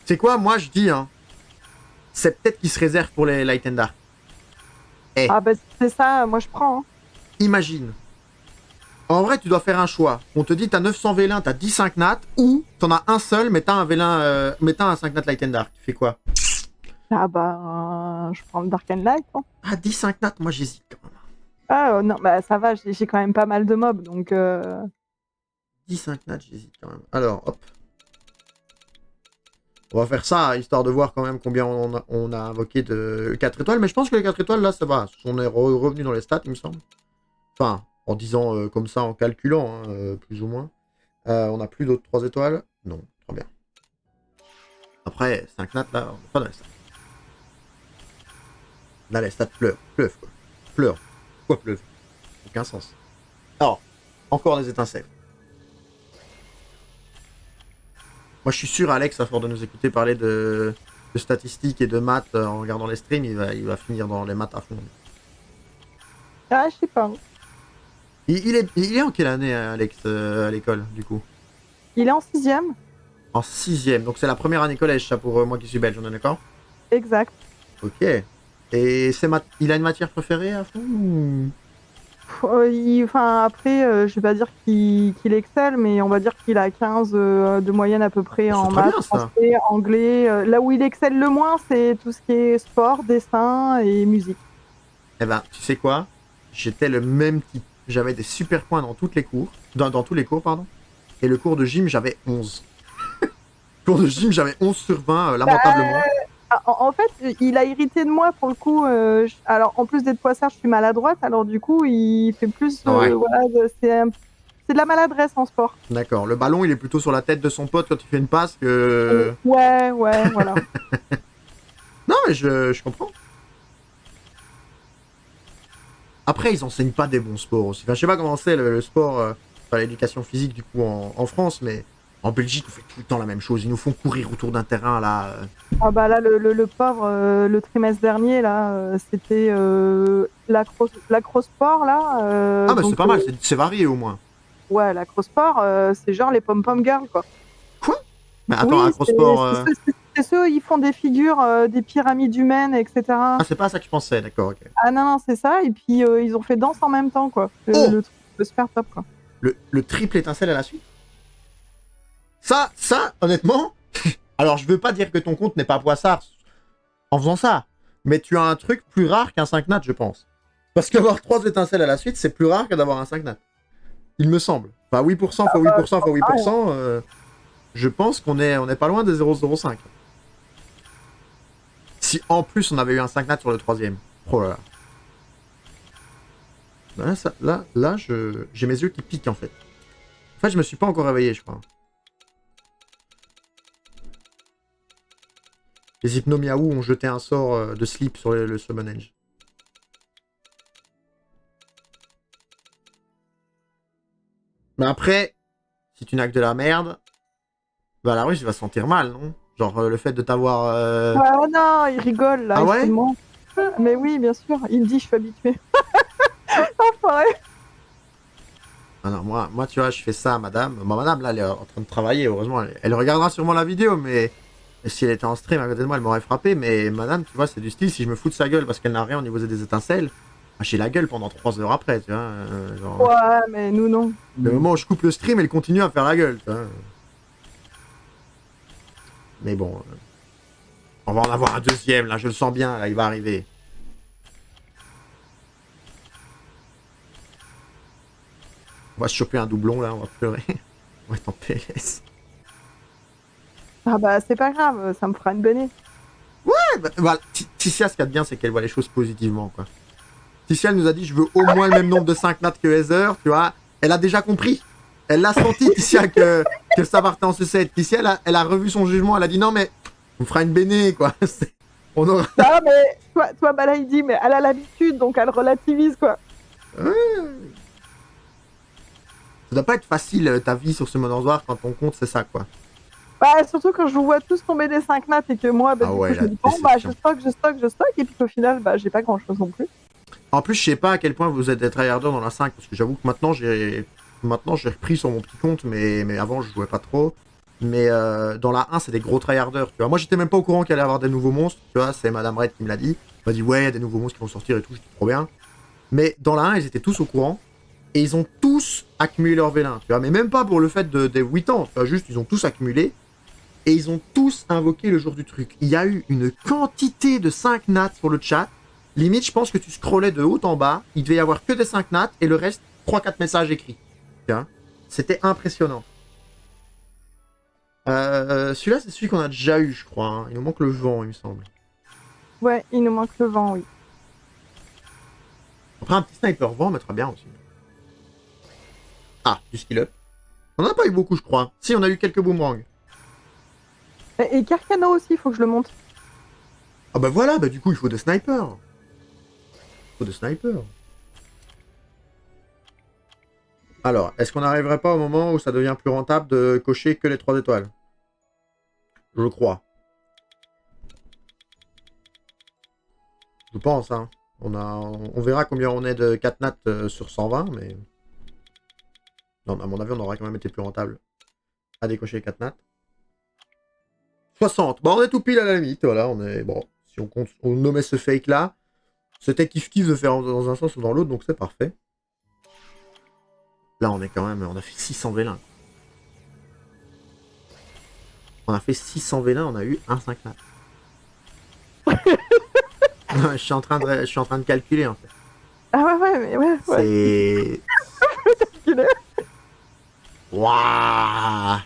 C'est quoi, moi je dis, hein. C'est peut-être qu'il se réserve pour les Light and Dark. Ah bah c'est ça, moi je prends. Hein. Imagine. En vrai, tu dois faire un choix. On te dit, t'as 900 vélins, t'as 10 5 nats, ou t'en as un seul, mais t'as un vélin, mais t'as un 5 nats Light and Dark. Tu fais quoi? Ah bah, je prends le Dark and Light. Hein. Ah, 10 5 nats, moi j'hésite quand même. Ah non, bah ça va, j'ai quand même pas mal de mobs, donc... 10 5 nats, j'hésite quand même. Alors, hop. On va faire ça, histoire de voir quand même combien on a invoqué de 4 étoiles. Mais je pense que les 4 étoiles, là, ça va. On est revenu dans les stats, il me semble. Enfin, en disant comme ça, en calculant, hein, plus ou moins. On n'a plus d'autres 3 étoiles. Non, très bien. Après, 5 nats, là, on n'est pas dans les stats. Là, les stats pleuvent, quoi. Pleurent. Pourquoi pleuvent? Aucun sens. Alors, encore des étincelles. Moi, je suis sûr, Alex, à force de nous écouter parler de statistiques et de maths en regardant les streams, il va finir dans les maths à fond. Ah, je sais pas. Il est en quelle année, Alex, à l'école, du coup? Il est en 6ème. En 6ème, donc c'est la première année collège, ça, pour moi qui suis belge, on est d'accord? Exact. Ok. Et il a une matière préférée à fond ou... Enfin, après, je vais pas dire qu'il excelle, mais on va dire qu'il a 15 de moyenne à peu près en maths, bien, français, anglais. Là où il excelle le moins, c'est tout ce qui est sport, dessin et musique. Eh ben, tu sais quoi? J'étais le même type. J'avais des super points dans toutes les cours, dans tous les cours, pardon. Et le cours de gym, j'avais 11. Le cours de gym, j'avais 11 sur 20, lamentablement. En fait, il a hérité de moi pour le coup. Alors, en plus d'être poissard, je suis maladroite. Alors, du coup, il fait plus. Ouais. Voilà, c'est de la maladresse en sport. D'accord. Le ballon, il est plutôt sur la tête de son pote quand il fait une passe que... Ouais, voilà. Non, mais je comprends. Après, ils enseignent pas des bons sports aussi. Enfin, je sais pas comment c'est le sport, enfin, l'éducation physique du coup en France, mais en Belgique, on fait tout le temps la même chose. Ils nous font courir autour d'un terrain là. Ah bah là, le pauvre, le trimestre dernier, là, c'était l'acrosport, là. Ah, bah c'est donc, pas mal, c'est varié au moins. ouais, l'acrosport, c'est genre les pom-pom girls, quoi. Quoi? Mais attends, Oui, acrosport. c'est ceux, ils font des figures, des pyramides humaines, etc. Ah, c'est pas ça que je pensais, d'accord, ok. Ah non, non, c'est ça. Et puis, ils ont fait danse en même temps, quoi. Oh Le super top, quoi. Le triple étincelle à la suite? Ça, honnêtement. Alors, je veux pas dire que ton compte n'est pas poissard en faisant ça, mais tu as un truc plus rare qu'un 5 nat, je pense. Parce qu'avoir 3 étincelles à la suite, c'est plus rare que d'avoir un 5 nat. Il me semble. Enfin, 8% fois 8% fois 8%, je pense qu'on est pas loin des 0,05. Si en plus on avait eu un 5 nat sur le troisième. Oh là là. Là, j'ai mes yeux qui piquent en fait. En fait, je me suis pas encore réveillé, je crois. Les Hypnomiaou ont jeté un sort de sleep sur le Summon Edge. Mais après, si tu n'as que de la merde, bah la russe va se sentir mal, non? Genre le fait de t'avoir... Ah non, il rigole là. Ah ouais? Mais oui, bien sûr. Il me dit, je suis habitué. Enfoiré. Ah non, moi, tu vois, je fais ça à madame. Bon, madame, là, elle est en train de travailler, heureusement. Elle regardera sûrement la vidéo, mais si elle était en stream à côté de moi, elle m'aurait frappé. Mais madame, tu vois, c'est du style, si je me fous de sa gueule parce qu'elle n'a rien au niveau des étincelles, bah, j'ai la gueule pendant 3 heures après, tu vois. Genre, Ouais, mais nous, non. le moment où je coupe le stream, elle continue à faire la gueule, tu vois. Mais bon, on va en avoir un deuxième, là, je le sens bien, là, il va arriver. On va se choper un doublon, là, on va pleurer. On va être en PLS. Ah bah, c'est pas grave, ça me fera une bonnée. Voilà. Tissia, ce qu'il y a de bien, c'est qu'elle voit les choses positivement, quoi. Tissia, elle nous a dit, je veux au moins le même nombre de 5 nats que Heather, tu vois. Elle a déjà compris. Elle l'a senti, Tissia, que ça partait en sucette. Tissia, elle a revu son jugement, elle a dit, non, mais on fera une béné, quoi. On aura... Ah, mais toi, bah là, il dit, mais elle a l'habitude, donc elle relativise, quoi. Ça doit pas être facile, ta vie sur ce Monorzoir, quand ton compte, c'est ça, quoi. Bah, surtout quand je vous vois tous tomber des 5 nats et que moi, bah, Ah du ouais, coup, je la me dis, bon, bah, je déception. stocke, et puis qu'au final, bah, j'ai pas grand chose non plus. En plus, je sais pas à quel point vous êtes des tryharders dans la 5, parce que j'avoue que maintenant, j'ai repris sur mon petit compte, mais avant, je jouais pas trop. Mais dans la 1, c'est des gros tryharders, tu vois. Moi, j'étais même pas au courant qu'il allait y avoir des nouveaux monstres, tu vois. C'est Madame Red qui me l'a dit. Elle m'a dit, ouais, il y a des nouveaux monstres qui vont sortir et tout, j'étais trop bien. Mais dans la 1, ils étaient tous au courant. Et ils ont tous accumulé leur vélin, tu vois. Mais même pas pour le fait des 8 ans, tu vois. Juste, ils ont tous accumulé. Et ils ont tous invoqué le jour du truc. Il y a eu une quantité de 5 nats sur le chat. Limite, je pense que tu scrollais de haut en bas. Il devait y avoir que des 5 nats et le reste, 3-4 messages écrits. C'était impressionnant. Celui-là, c'est celui qu'on a déjà eu, je crois. Hein. Il nous manque le vent, il me semble. Ouais, il nous manque le vent, oui. Après, un petit sniper vent mettra bien aussi. Ah, du skill up. On n'en a pas eu beaucoup, je crois. Si, on a eu quelques boomerangs. Et Carcano aussi, il faut que je le monte. Ah bah voilà, bah du coup, il faut des snipers. Il faut des snipers. Alors, est-ce qu'on n'arriverait pas au moment où ça devient plus rentable de cocher que les 3 étoiles? Je crois. Je pense, hein. On verra combien on est de 4 nats sur 120, mais... Non, à mon avis, on aurait quand même été plus rentable à décocher les 4 nats. 60. Bon, on est tout pile à la limite, voilà, on est... Bon, si on nommait ce fake-là, c'était kiff-kiff de faire dans un sens ou dans l'autre, donc c'est parfait. Là, on est quand même... On a fait 600 vélins. On a fait 600 vélins, on a eu un 5 nat. je suis en train de calculer, en fait. Ah ouais, mais ouais. C'est... Calculer. Waouh.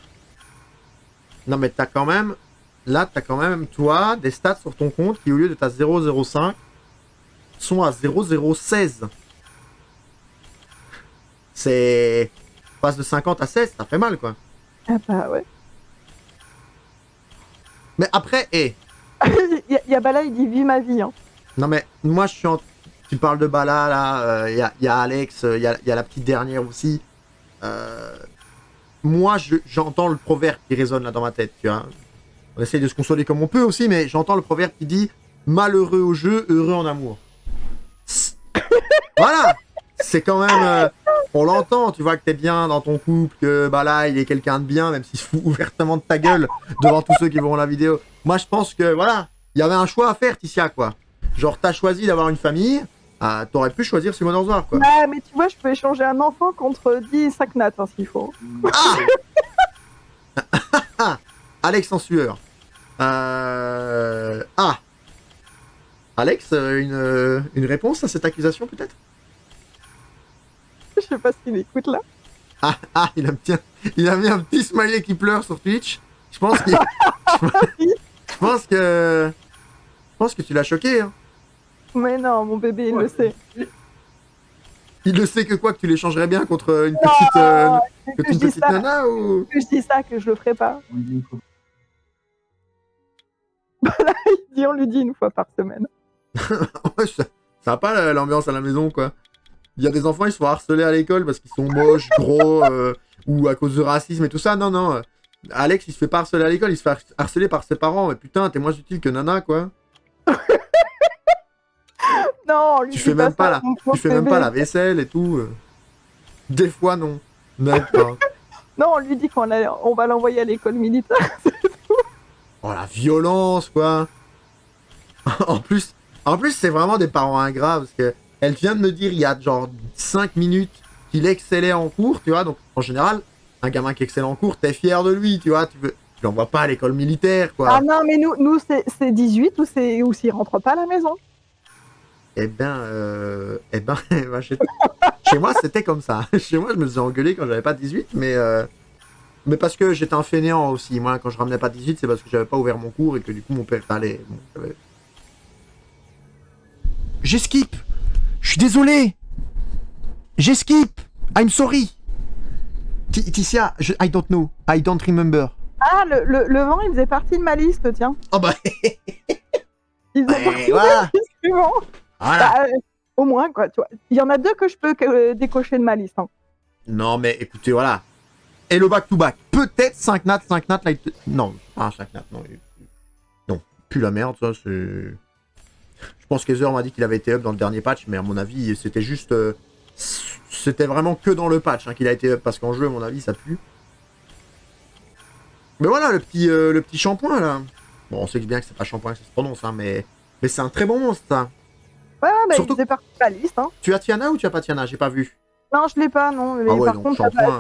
Non, mais t'as quand même... Là, t'as quand même, toi, des stats sur ton compte qui, au lieu de ta 0,05, sont à 0,016. C'est... Passe de 50 à 16, ça fait mal, quoi. Ah bah ouais. Mais après, Il y a Bala, il dit « Vis ma vie ». Hein. Non, mais moi, tu tu parles de Bala, là, y a Alex, y a la petite dernière aussi. Moi, j'entends le proverbe qui résonne là dans ma tête, tu vois. On essaye de se consoler comme on peut aussi, mais j'entends le proverbe qui dit « Malheureux au jeu, heureux en amour ». Voilà. C'est quand même... on l'entend, tu vois que t'es bien dans ton couple, que bah là, il est quelqu'un de bien, même s'il se fout ouvertement de ta gueule devant tous ceux qui verront la vidéo. Moi, je pense que, voilà, il y avait un choix à faire, Tissia, quoi. Genre, t'as choisi d'avoir une famille, t'aurais pu choisir Simon Orzor, quoi. Ouais, mais tu vois, je peux échanger un enfant contre 10 5 nattes, hein, s'il faut. Ah Alex en sueur. Alex, une réponse à cette accusation, peut-être? Je sais pas s'il écoute là. Il a mis un petit smiley qui pleure sur Twitch. Je pense que tu l'as choqué, hein. Mais non, mon bébé, il le sait. Il le sait que quoi, que tu l'échangerais bien contre une petite nana ou... Que je dis ça, que je le ferai pas. Là, il dit, on lui dit une fois par semaine. Ouais, ça va pas l'ambiance à la maison, quoi. Il y a des enfants, ils se font harceler à l'école parce qu'ils sont moches, gros, ou à cause de racisme et tout ça. Non. Alex, il se fait pas harceler à l'école, il se fait harceler par ses parents. Mais putain, t'es moins utile que Nana, quoi. Non, lui Tu fais même pas la vaisselle et tout. Des fois, non. Même pas. Non, on lui dit qu'on va l'envoyer à l'école militaire. Oh, la violence, quoi. En plus, c'est vraiment des parents ingrats parce que elle vient de me dire il y a genre 5 minutes qu'il excellait en cours, tu vois. Donc, en général, un gamin qui excelle en cours, t'es fier de lui, tu vois. Tu l'envoies pas à l'école militaire, quoi. Ah non, mais nous c'est 18 ou s'il rentre pas à la maison. Eh ben, chez moi, c'était comme ça. Chez moi, je me faisais engueuler quand j'avais pas 18, mais parce que j'étais un fainéant aussi. Moi, quand je ramenais pas 18, c'est parce que j'avais pas ouvert mon cours et que du coup, mon père allait. Bon, J'ai skip. Je suis désolé. J'ai skip. I'm sorry. Tissia, I don't know. I don't remember. Ah, le vent, il faisait partie de ma liste, tiens. Oh bah. Il faisait partie de voilà. ma liste du vent. Voilà. Bah, au moins, quoi, tu vois. Il y en a 2 que je peux décocher de ma liste. Hein. Non, mais écoutez, voilà. Et le back-to-back. Peut-être 5 nats, là. Non, pas 5 nats, non. Non, plus la merde, ça, c'est... Je pense qu'Ether m'a dit qu'il avait été up dans le dernier patch, mais à mon avis, c'était juste... C'était vraiment que dans le patch qu'il a été up, parce qu'en jeu, à mon avis, ça pue. Mais voilà, le petit shampoing, là. Bon, on sait bien que c'est pas shampoing que ça se prononce, hein, mais c'est un très bon monstre, ça. Ouais, bah, surtout... il faisait partie de ma liste. Hein. Tu as Tiana ou tu as pas Tiana? J'ai pas vu. Non, je l'ai pas, non. Mais ouais, par donc, contre, shampoing,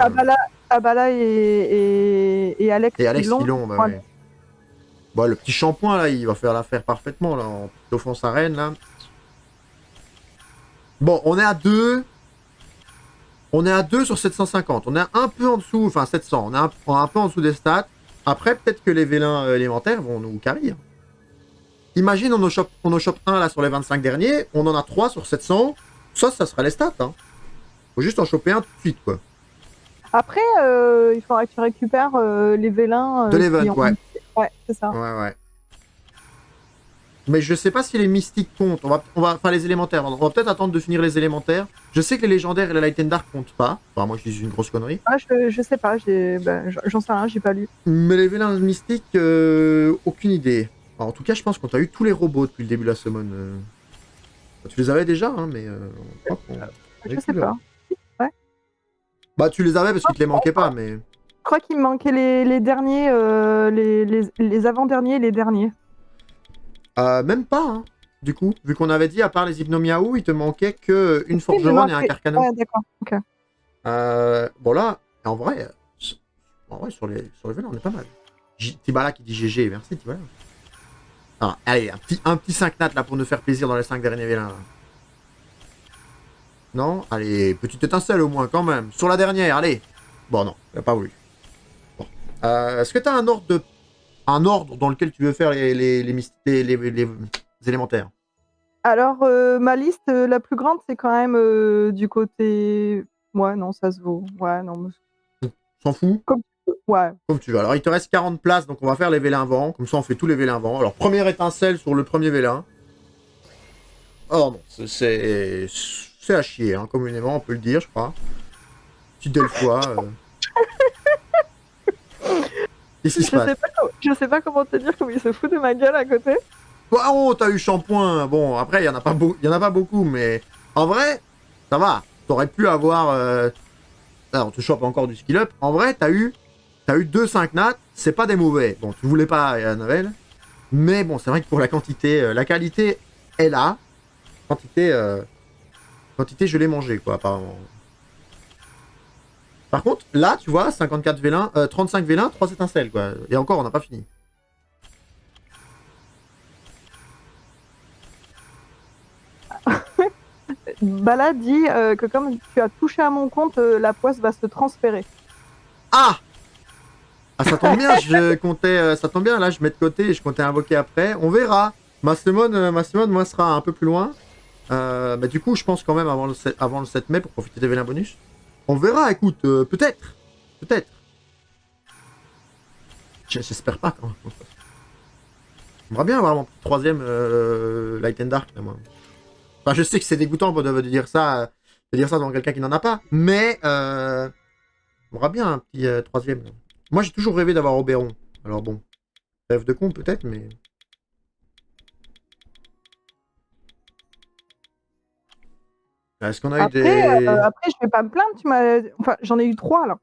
Abala et Alex. Et Alex Filon, bah ouais. Bon, le petit shampoing, là, il va faire l'affaire parfaitement, là, en petite offense à Rennes, là. Bon, on est à 2. On est à 2 sur 750. On est un peu en dessous, enfin 700. On est un peu en dessous des stats. Après, peut-être que les vélins élémentaires vont nous carrer. Imagine, on en chope 1 là sur les 25 derniers. On en a 3 sur 700. Ça sera les stats. Hein. Faut juste en choper un tout de suite, quoi. Après, il faudra que tu récupères les vélins. De l'event, ouais. Ouais, c'est ça. Ouais. Mais je sais pas si les mystiques comptent. Enfin, les élémentaires. On va peut-être attendre de finir les élémentaires. Je sais que les légendaires et la Light and Dark comptent pas. Enfin, moi, je dis une grosse connerie. Ah, je sais pas. J'en sais rien, j'ai pas lu. Mais les vélins mystiques, aucune idée. Alors, en tout cas, je pense qu'on t'a eu tous les robots depuis le début de la summon. Tu les avais déjà, hein, mais... je sais pas. Ouais. Bah, tu les avais parce qu'il te les manquait pas, mais... Je crois qu'il me manquait les derniers, les avant-derniers et les derniers. Même pas, hein, du coup. Vu qu'on avait dit, à part les Hypnomiaou, il te manquait qu'une Forgeron et un Carcano. Ouais, d'accord, ok. Bon, là, en vrai, sur les vélins, on est pas mal. Tibala qui dit GG, merci Tibala. Ah, allez, un petit 5 nat là pour nous faire plaisir dans les 5 derniers vélins. Là. Non? Allez, petite étincelle au moins quand même. Sur la dernière, allez. Bon, non, il a pas voulu. Bon. Est-ce que tu as un ordre dans lequel tu veux faire les élémentaires? Alors, ma liste la plus grande, c'est quand même du côté... Ouais, non, ça se vaut. Ouais, non. S'en fout? Ouais. Comme tu veux. Alors, il te reste 40 places, donc on va faire les vélins vent. Comme ça, on fait tous les vélins vent. Alors, première étincelle sur le premier vélin. Oh non, c'est à chier, hein, communément, on peut le dire, je crois. Petit Delfois. Qu'est-ce qui se passe? Je sais pas comment te dire, comme il se fout de ma gueule à côté. Oh, t'as eu shampoing. Bon, après, il y en a pas beaucoup, mais en vrai, ça va. T'aurais pu avoir... Alors, on te chope encore du skill up. En vrai, t'as eu 2-5 nats, c'est pas des mauvais. Bon, tu voulais pas Noël, mais bon, c'est vrai que pour la quantité, la qualité est là. Quantité, je l'ai mangé, quoi, apparemment. Par contre, là, tu vois, 54 vélins, 35 vélins, 3 étincelles, quoi. Et encore, on n'a pas fini. Bala dit que comme tu as touché à mon compte, la poisse va se transférer. Ah! Ah, ça tombe bien, je comptais, ça tombe bien, là, je mets de côté et je comptais invoquer après. On verra. Mastemon, moi, sera un peu plus loin. Bah, du coup, je pense quand même avant le 7 mai pour profiter des vélins bonus. On verra, écoute, peut-être. Peut-être. J'espère pas, quand même. J'aimerais bien avoir mon petit 3ème Light and Dark, là, moi. Enfin, je sais que c'est dégoûtant de dire ça devant quelqu'un qui n'en a pas, mais j'aimerais bien un petit 3ème. Là. Moi, j'ai toujours rêvé d'avoir Oberon. Alors bon, rêve de con peut-être, mais... Est-ce qu'on a eu des... Après, je vais pas me plaindre, enfin, j'en ai eu 3, là.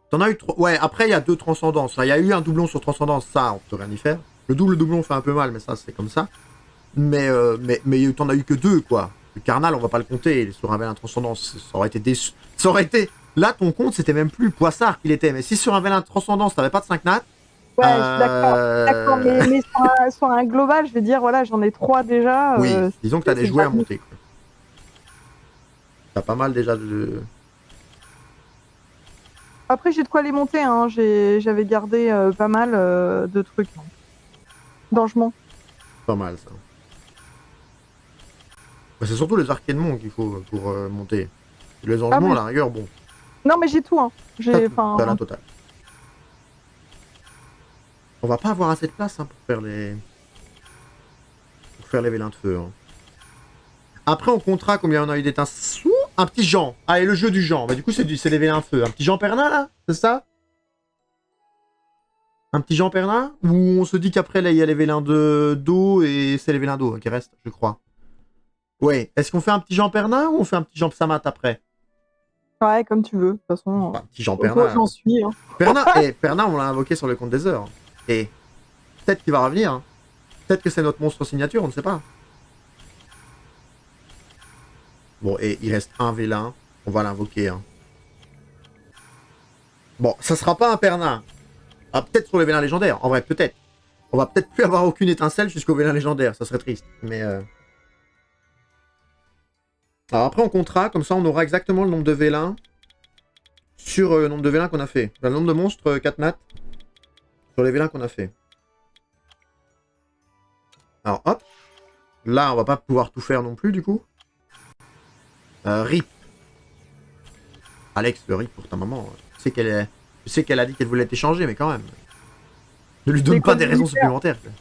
T'en as eu 3. Ouais, après, il y a 2 transcendances. Il y a eu un doublon sur transcendance, ça, on peut rien y faire. Le doublon fait un peu mal, mais ça, c'est comme ça. Mais t'en as eu que 2, quoi. Le carnal, on va pas le compter. Sur un vélin transcendance, ça aurait été déçu. Ça aurait été... Là, ton compte, c'était même plus Poissard qu'il était. Mais si sur un vélin transcendance, t'avais pas de 5 nats... Ouais, je suis d'accord. Mais sur un global, je vais dire, voilà, j'en ai 3 déjà. Oui, disons que t'as des jouets à monter, quoi. T'as pas mal déjà de... Après, j'ai de quoi les monter, hein. J'avais gardé pas mal de trucs. Hein. D'angement. Pas mal, ça. Bah, c'est surtout les arcanements qu'il faut pour monter. Les engements, à la rigueur, bon. Non, mais j'ai tout, hein. T'as la totale. On va pas avoir assez de place hein, pour faire les vélins de feu. Hein. Après, on comptera combien on a eu d'étincelles. Un petit Jean. Allez, le jeu du Jean. Bah, du coup, c'est des vélins de feu. Un petit Jean Pernin, là? C'est ça? Un petit Jean Pernin? Ou on se dit qu'après, là, il y a les vélins d'eau et c'est les vélins d'eau qui restent, je crois. Ouais. Est-ce qu'on fait un petit Jean Pernin ou on fait un petit Jean Psamat après? Ouais, comme tu veux. De toute façon. Enfin, un petit Jean Pernin. J'en suis. Hein. Pernin, on l'a invoqué sur le compte des heures. Et peut-être qu'il va revenir. Hein. Peut-être que c'est notre monstre signature, on ne sait pas. Bon, et il reste un vélin. On va l'invoquer. Hein. Bon, ça sera pas un Pernin. Ah, peut-être sur les vélins légendaires. En vrai, peut-être. On va peut-être plus avoir aucune étincelle jusqu'au vélin légendaire. Ça serait triste. Mais... Alors après, on comptera. Comme ça, on aura exactement le nombre de vélins sur le nombre de vélins qu'on a fait. Le nombre de monstres, 4 nats. Sur les vélins qu'on a fait. Alors, hop. Là, on va pas pouvoir tout faire non plus, du coup. RIP. Alex, le RIP pour ta maman. Je sais qu'elle a dit qu'elle voulait être échangée, mais quand même. Ne lui donne pas des raisons supplémentaires. Quoi.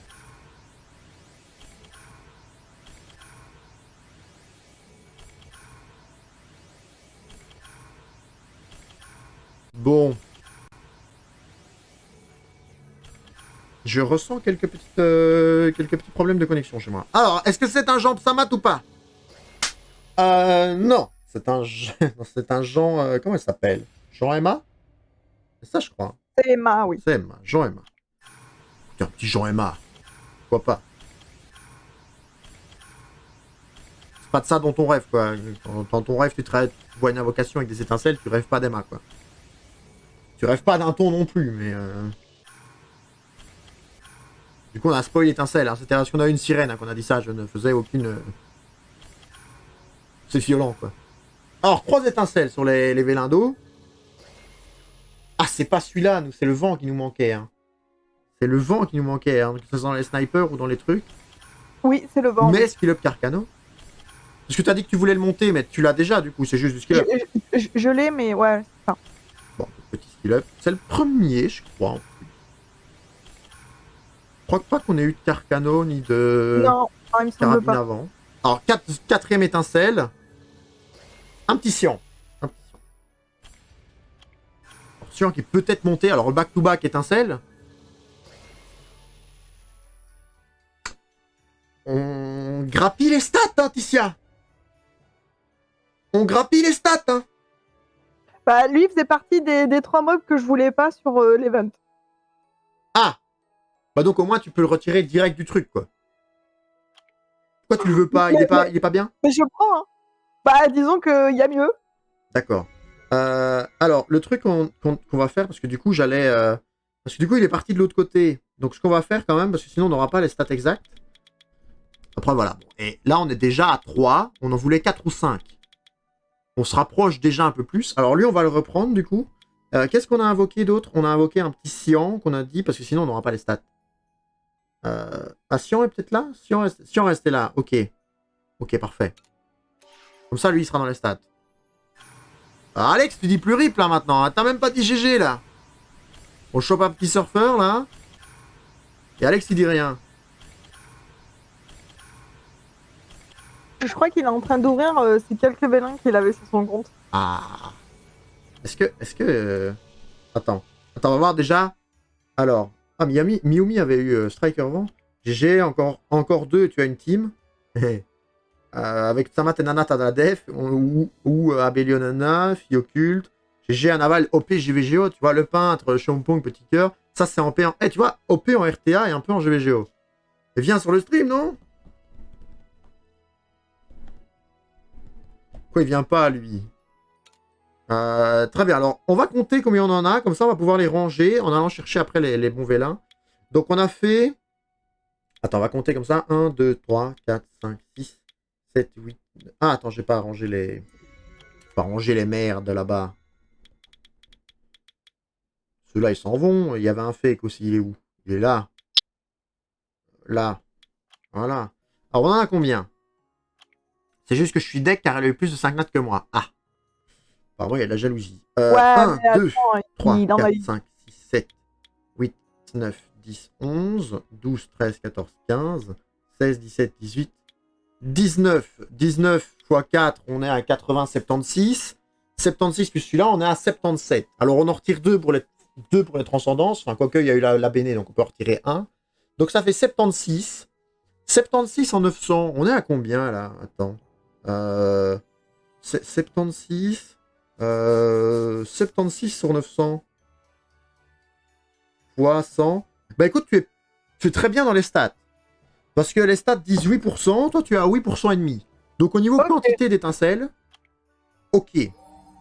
Bon. Je ressens quelques petits problèmes de connexion chez moi. Alors, est-ce que c'est un Jean Psamat ou pas? Non. C'est un Jean... comment il s'appelle? Jean Emma? C'est ça, je crois. C'est Emma, oui. C'est Emma. Jean Emma. Putain, petit Jean Emma. Pourquoi pas? C'est pas de ça dont on rêve, quoi. Dans ton rêve, tu vois une invocation avec des étincelles, tu rêves pas d'Emma, quoi. Tu rêves pas d'un ton non plus, mais... Du coup, on a spoil l'étincelle. Hein. C'était parce qu'on a eu une sirène hein, qu'on a dit ça. Je ne faisais aucune... C'est violent, quoi. Alors, 3 étincelles sur les vélins d'eau. Ah, c'est pas celui-là, nous. C'est le vent qui nous manquait. Hein. C'est le vent qui nous manquait. Hein. Que ce soit dans les snipers ou dans les trucs. Oui, c'est le vent. Mais skill up Carcano. Parce que tu as dit que tu voulais le monter, mais tu l'as déjà, du coup. C'est juste du skill up. Je l'ai, mais ouais, c'est ça. Bon, petit skill up. C'est le premier, je crois. Je crois pas qu'on ait eu de Carcano ni de non, il me semble carabine pas. avant. Alors, quatrième étincelle. Un petit Cyan. Un petit Cyan. Alors, Cyan qui peut être monté. Alors, le back-to-back étincelle. On grappille les stats, hein, Ticia. On grappille les stats, hein. Bah, lui faisait partie des 3 mobs que je voulais pas sur l'event. Ah. Bah donc au moins tu peux le retirer direct du truc, quoi. Pourquoi tu le veux pas? Il est pas bien? Mais je prends, hein. Bah, disons qu'il y a mieux. D'accord. Alors, le truc qu'on va faire, parce que du coup, parce que du coup, il est parti de l'autre côté. Donc, ce qu'on va faire quand même, parce que sinon, on n'aura pas les stats exacts. Après, voilà. Bon. Et là, on est déjà à 3. On en voulait 4 ou 5. On se rapproche déjà un peu plus. Alors, lui, on va le reprendre, du coup. Qu'est-ce qu'on a invoqué d'autre? On a invoqué un petit Cyan qu'on a dit, parce que sinon, on n'aura pas les stats. Cyan est peut-être là? Cyan restait là. Ok. Ok, parfait. Comme ça, lui, il sera dans les stats. Alex, tu dis plus rip là maintenant, hein. T'as même pas dit GG là. On chope un petit surfeur là. Et Alex il dit rien. Je crois qu'il est en train d'ouvrir ces quelques vélins qu'il avait sur son compte. Ah. Est-ce que... Attends, on va voir déjà. Alors. Ah, Miumi avait eu Striker Vent. GG, encore 2, tu as une team. Avec Samat et Nana, t'as de la def. Ou Abelio Nana, Fille Occulte. GG, Anaval, OP, JVGO. Tu vois, le peintre, Chompong, Petit Cœur. Ça, c'est en P en... tu vois, OP en RTA et un peu en JVGO. Et viens sur le stream, non? Pourquoi il vient pas, lui? Très bien, alors, on va compter combien on en a. Comme ça, on va pouvoir les ranger en allant chercher après les bons vélins. Donc, on a fait... Attends, on va compter comme ça. 1, 2, 3, 4, 5, 6... 7, 8... Ah, attends, j'ai pas rangé les... Pas ranger les merdes là-bas. Ceux-là, ils s'en vont. Il y avait un fake aussi. Il est où? Il est là. Là. Voilà. Alors, on en a combien? C'est juste que je suis deck car elle a eu plus de 5 notes que moi. Ah. Pardon, il y a de la jalousie. Ouais, 1, 2, attends, 3, il en a 4, eu. 5, 6, 7, 8, 9, 10, 11, 12, 13, 14, 15, 16, 17, 18... 19 x 4, on est à 80, 76. 76 plus celui-là, on est à 77. Alors, on en retire 2 pour les transcendances. Enfin, quoique, il y a eu la Béné, donc on peut en retirer 1. Donc, ça fait 76. 76 en 900. On est à combien, là? Attends. 76. 76 sur 900. Fois 100. Bah, écoute, tu es très bien dans les stats. Parce que les stats disent 8%, toi tu as 8% et demi. Donc au niveau quantité d'étincelles, ok.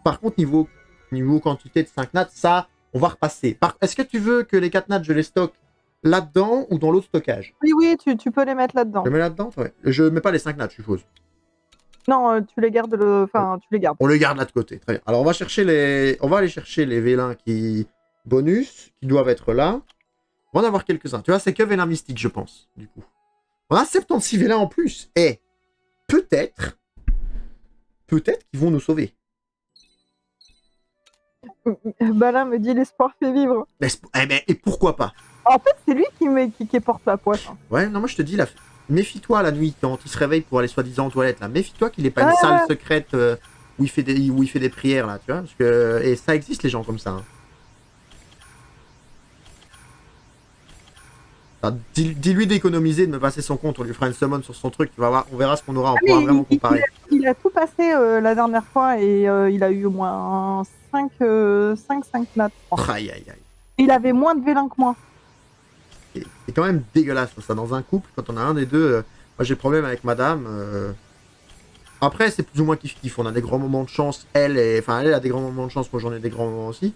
Par contre, niveau quantité de 5 nats, ça, on va repasser. Est-ce que tu veux que les 4 nats, je les stocke là-dedans ou dans l'autre stockage? Oui, tu peux les mettre là-dedans. Je les mets là-dedans? Ouais. Je mets pas les 5 nats, je suppose. Non, tu les gardes tu les gardes. On les garde là de côté, très bien. Alors on va aller chercher les vélins qui doivent être là. On va en avoir quelques-uns. Tu vois, c'est que vélin mystique, je pense, du coup. On a 76 vélins en plus. Et peut-être qu'ils vont nous sauver. Balin me dit l'espoir fait vivre. Et pourquoi pas? En fait, c'est lui qui porte la poisse. Hein. Ouais, non, moi je te dis, méfie-toi la nuit quand il se réveille pour aller soi-disant aux toilettes. Là. Méfie-toi qu'il n'ait pas une salle secrète où il fait des prières, là, tu vois. Parce que... Et ça existe, les gens comme ça. Hein. Dis-lui d'économiser, de me passer son compte, on lui fera une summon sur son truc, tu vas voir, on verra ce qu'on aura, on pourra vraiment comparer. Il a tout passé la dernière fois et il a eu au moins 5 nats. Aïe, aïe, aïe. Il avait moins de vélins que moi. C'est quand même dégueulasse ça, dans un couple, quand on a un des deux, moi j'ai le problème avec madame. Après c'est plus ou moins kiff-kiff, on a des grands moments de chance, elle a des grands moments de chance, moi j'en ai des grands moments aussi.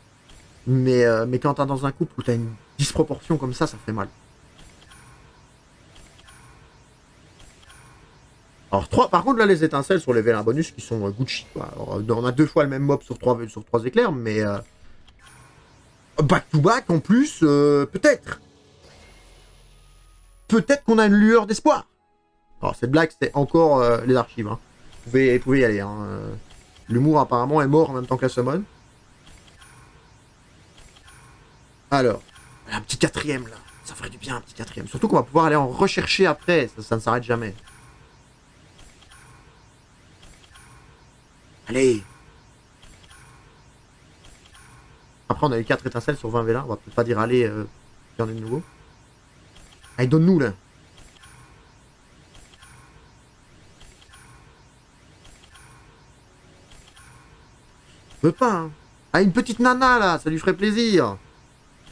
Mais quand t'es dans un couple où t'as une disproportion comme ça fait mal. Alors, par contre, là, les étincelles sur les vélins bonus qui sont Gucci. Quoi. Alors, on a 2 fois le même mob sur 3 éclairs, mais back-to-back en plus, peut-être. Peut-être qu'on a une lueur d'espoir. Alors, cette blague, c'est encore les archives. Hein. Vous pouvez y aller. Hein. L'humour, apparemment, est mort en même temps que la summon. Alors, un petit 4ème, là. Ça ferait du bien, un petit 4ème. Surtout qu'on va pouvoir aller en rechercher après. Ça ne s'arrête jamais. Allez. Après, on a eu 4 étincelles sur 20 vélins. On va peut-être pas dire allez, il y en a de nouveau. Allez, donne-nous là. Je veux pas, hein. Ah, une petite nana là, ça lui ferait plaisir.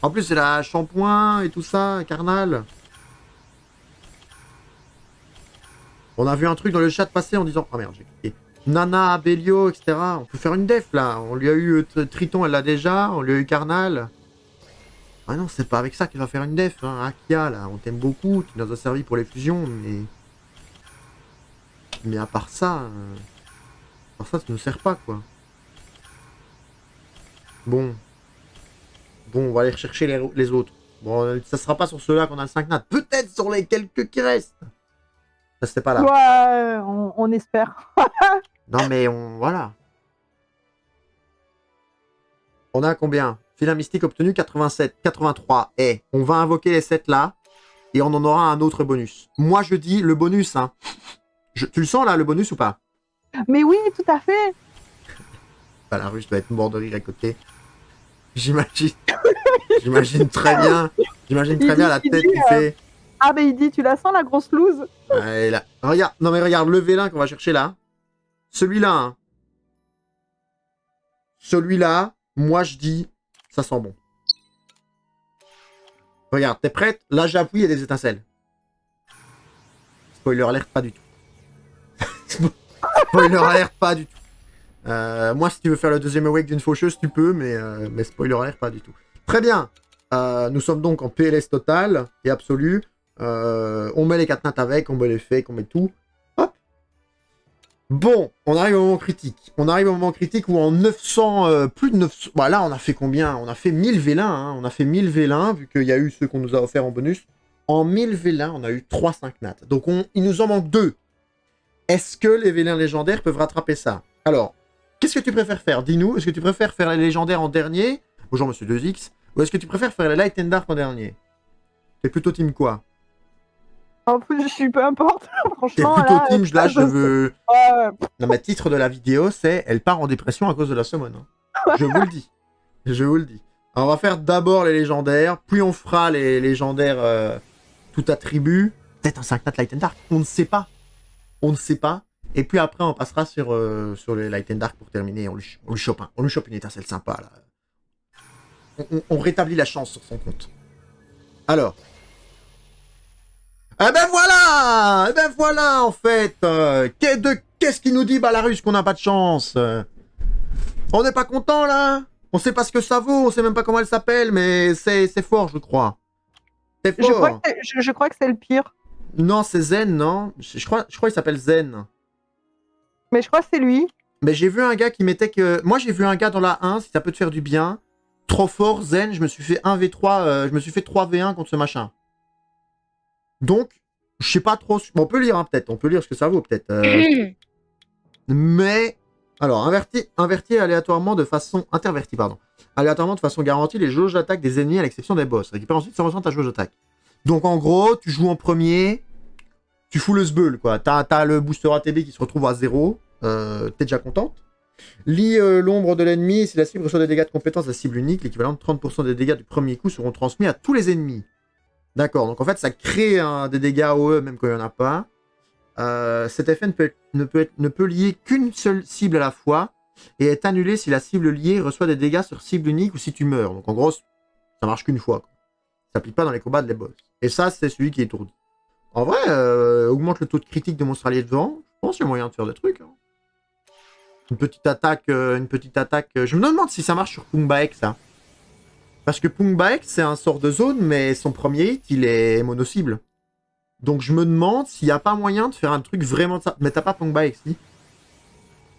En plus, c'est la shampoing et tout ça, carnal. On a vu un truc dans le chat passer en disant... Oh merde, j'ai cliqué. Nana, Bélio, etc. On peut faire une def là. On lui a eu Triton, elle l'a déjà. On lui a eu Carnal. Ah non, c'est pas avec ça qu'il va faire une def. Hein. Akia, là, on t'aime beaucoup. Tu nous as servi pour les fusions, mais... Mais à part ça... tu nous sers pas, quoi. Bon, on va aller rechercher les autres. Bon, ça sera pas sur ceux-là qu'on a le 5 nat. Peut-être sur les quelques qui restent. Ça, c'était pas là. Ouais, on espère. Non, mais voilà. On a combien? Filat mystique obtenu 87, 83. Et on va invoquer les 7 là. Et on en aura un autre bonus. Moi, je dis le bonus, hein. Tu le sens là, le bonus ou pas? Mais oui, tout à fait. Bah, la russe doit être mort de rire à côté. J'imagine. J'imagine très bien. J'imagine très bien la tête qui fait. Ah, mais il dit, tu la sens la grosse loose? Ouais, là. Regarde, non mais regarde, le vélin qu'on va chercher là. Celui-là, hein. Celui-là, moi je dis, ça sent bon. Regarde, t'es prête? Là j'appuie, il y a des étincelles. Spoiler alert, pas du tout. Spoiler alert, pas du tout. Moi, si tu veux faire le deuxième awake d'une faucheuse, tu peux, mais spoiler alert, pas du tout. Très bien. Nous sommes donc en PLS total et absolu. On met les 4 nattes avec, on met les fakes, on met tout. Hop. Bon, on arrive au moment critique. On arrive au moment critique où en 900, plus de 900... Bah là, on a fait combien? On a fait 1000 vélins, hein. On a fait 1000 vélins, vu qu'il y a eu ceux qu'on nous a offerts en bonus. En 1000 vélins, on a eu 3 5 nattes. Donc, il nous en manque 2. Est-ce que les vélins légendaires peuvent rattraper ça? Alors, qu'est-ce que tu préfères faire? Dis-nous, est-ce que tu préfères faire les légendaires en dernier? Bonjour, monsieur 2X. Ou est-ce que tu préfères faire les Light and Dark en dernier? T'es plutôt team quoi? En plus, je suis peu importe. T'es Franchement, plutôt là, team, là, je veux... Ouais. Non, mais titre de la vidéo, c'est « Elle part en dépression à cause de la summon hein. ». Je vous le dis. Je vous le dis. Alors, on va faire d'abord les légendaires, puis on fera les légendaires tout attribut. Peut-être un 5 nat Light and Dark. On ne sait pas. On ne sait pas. Et puis après, on passera sur les Light and Dark pour terminer. On lui chope une étincelle sympa, là. On rétablit la chance sur son compte. Alors. Eh ben voilà, en fait. Qu'est-ce qui nous dit, Balarus, qu'on n'a pas de chance? On n'est pas content, là? On sait pas ce que ça vaut, on sait même pas comment elle s'appelle, mais c'est fort, je crois. C'est fort. Je crois que c'est le pire. Non, c'est Zen, non? Je crois qu'il s'appelle Zen. Mais je crois que c'est lui. Mais j'ai vu un gars qui mettait que... Moi, j'ai vu un gars dans la 1, si ça peut te faire du bien. Trop fort, Zen, je me suis fait 1v3, je me suis fait 3v1 contre ce machin. Donc, je sais pas trop... Bon, on peut lire, hein, peut-être. On peut lire ce que ça vaut, peut-être. Mais... Alors, inverti aléatoirement de façon... Interverti, pardon. Aléatoirement de façon garantie les jauges d'attaque des ennemis à l'exception des boss. Récupère ensuite 100% ta jauge d'attaque. Donc, en gros, tu joues en premier... Tu fous le sbeul, quoi. T'as le booster ATB qui se retrouve à 0. T'es déjà contente. Lis l'ombre de l'ennemi. Si la cible reçoit des dégâts de compétence à cible unique, l'équivalent de 30% des dégâts du premier coup seront transmis à tous les ennemis. D'accord, donc en fait, ça crée des dégâts OE même quand il n'y en a pas. Cet effet ne peut lier qu'une seule cible à la fois et est annulé si la cible liée reçoit des dégâts sur cible unique ou si tu meurs. Donc en gros, ça marche qu'une fois, quoi. Ça s'applique pas dans les combats de les boss. Et ça, c'est celui qui est étourdi. En vrai, augmente le taux de critique de monstre allié devant. Je pense qu'il y a moyen de faire des trucs. Hein. Une petite attaque. Je me demande si ça marche sur Pungbaek, ça. Parce que Pungbaek, c'est un sort de zone, mais son premier hit, il est mono-cible. Donc je me demande s'il n'y a pas moyen de faire un truc vraiment de ça. Mais t'as pas Pungbaek, si?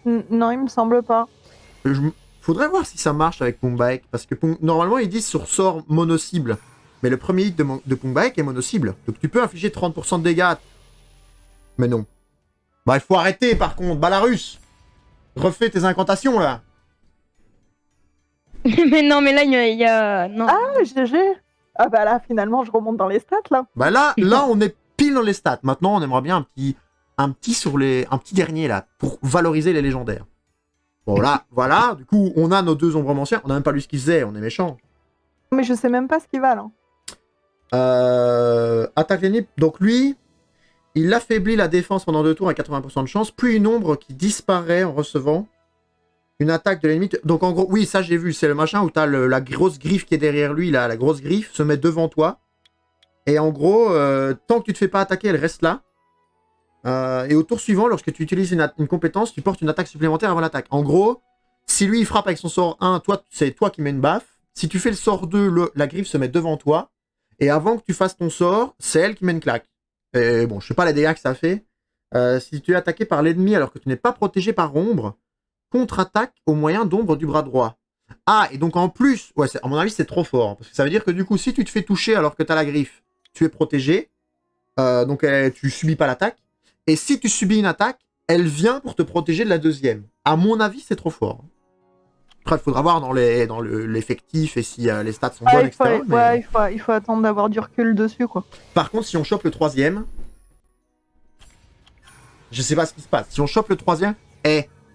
Non, il me semble pas. Faudrait voir si ça marche avec Pungbaek. Parce que normalement, ils disent sur sort mono-cible. Mais le premier hit de Pungbaek est mono-cible. Donc tu peux infliger 30% de dégâts. Mais non. Bah il faut arrêter par contre. Balarus, refais tes incantations là. Mais non, mais là, il y a... Non. Ah, GG. Ah bah là, finalement, je remonte dans les stats, là. Bah là, on est pile dans les stats. Maintenant, on aimerait bien un petit dernier là, pour valoriser les légendaires. Bon, là, voilà. Du coup, on a nos 2 ombromanciens. On n'a même pas lu ce qu'ils faisaient. On est méchants. Mais je sais même pas ce qu'ils valent. Attaque l'ennemi. Donc lui, il affaiblit la défense pendant 2 tours à 80% de chance, puis une ombre qui disparaît en recevant une attaque de l'ennemi. Donc en gros, oui, ça j'ai vu. C'est le machin où t'as la grosse griffe qui est derrière lui. Là, la grosse griffe se met devant toi. Et en gros, tant que tu te fais pas attaquer, elle reste là. Et au tour suivant, lorsque tu utilises une compétence, tu portes une attaque supplémentaire avant l'attaque. En gros, si lui il frappe avec son sort 1, c'est toi qui mets une baffe. Si tu fais le sort 2, la griffe se met devant toi. Et avant que tu fasses ton sort, c'est elle qui met une claque. Et bon, je sais pas les dégâts que ça fait. Si tu es attaqué par l'ennemi alors que tu n'es pas protégé par ombre, contre-attaque au moyen d'ombre du bras droit. Ah, et donc en plus, ouais, à mon avis c'est trop fort. Hein, parce que ça veut dire que du coup, si tu te fais toucher alors que tu as la griffe, tu es protégé. Donc tu subis pas l'attaque. Et si tu subis une attaque, elle vient pour te protéger de la deuxième. À mon avis, c'est trop fort. Après, il faudra voir dans l'effectif et si les stats sont bonnes, etc. Ouais, il faut attendre d'avoir du recul dessus, quoi. Par contre, si on chope le 3e, je sais pas ce qui se passe. Si on chope le 3e,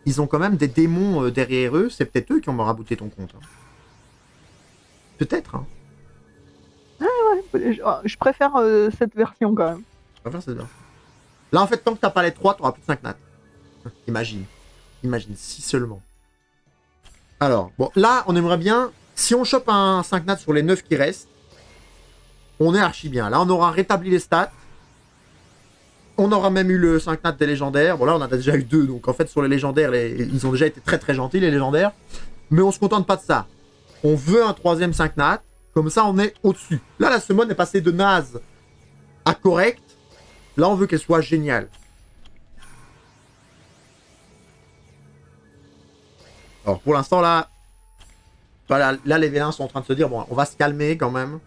ils ont quand même des démons derrière eux. C'est peut-être eux qui ont marabouté ton compte. Hein. Peut-être. Hein. Ouais, je préfère cette version, quand même. On va faire cette version. Là, en fait, tant que t'as pas les 3, t'auras plus de 5 nats. Imagine. Imagine, si seulement. Alors, bon, là, on aimerait bien... Si on chope un 5 nats sur les 9 qui restent, on est archi bien. Là, on aura rétabli les stats. On aura même eu le 5 nats des légendaires. Bon, là, on en a déjà eu 2. Donc, en fait, sur les légendaires, ils ont déjà été très, très gentils, les légendaires. Mais on se contente pas de ça. On veut un 3e 5 nats. Comme ça, on est au-dessus. Là, la summon est passée de naze à correct. Là, on veut qu'elle soit géniale. Alors, pour l'instant, là... Voilà, là, les vélins sont en train de se dire, bon, on va se calmer quand même.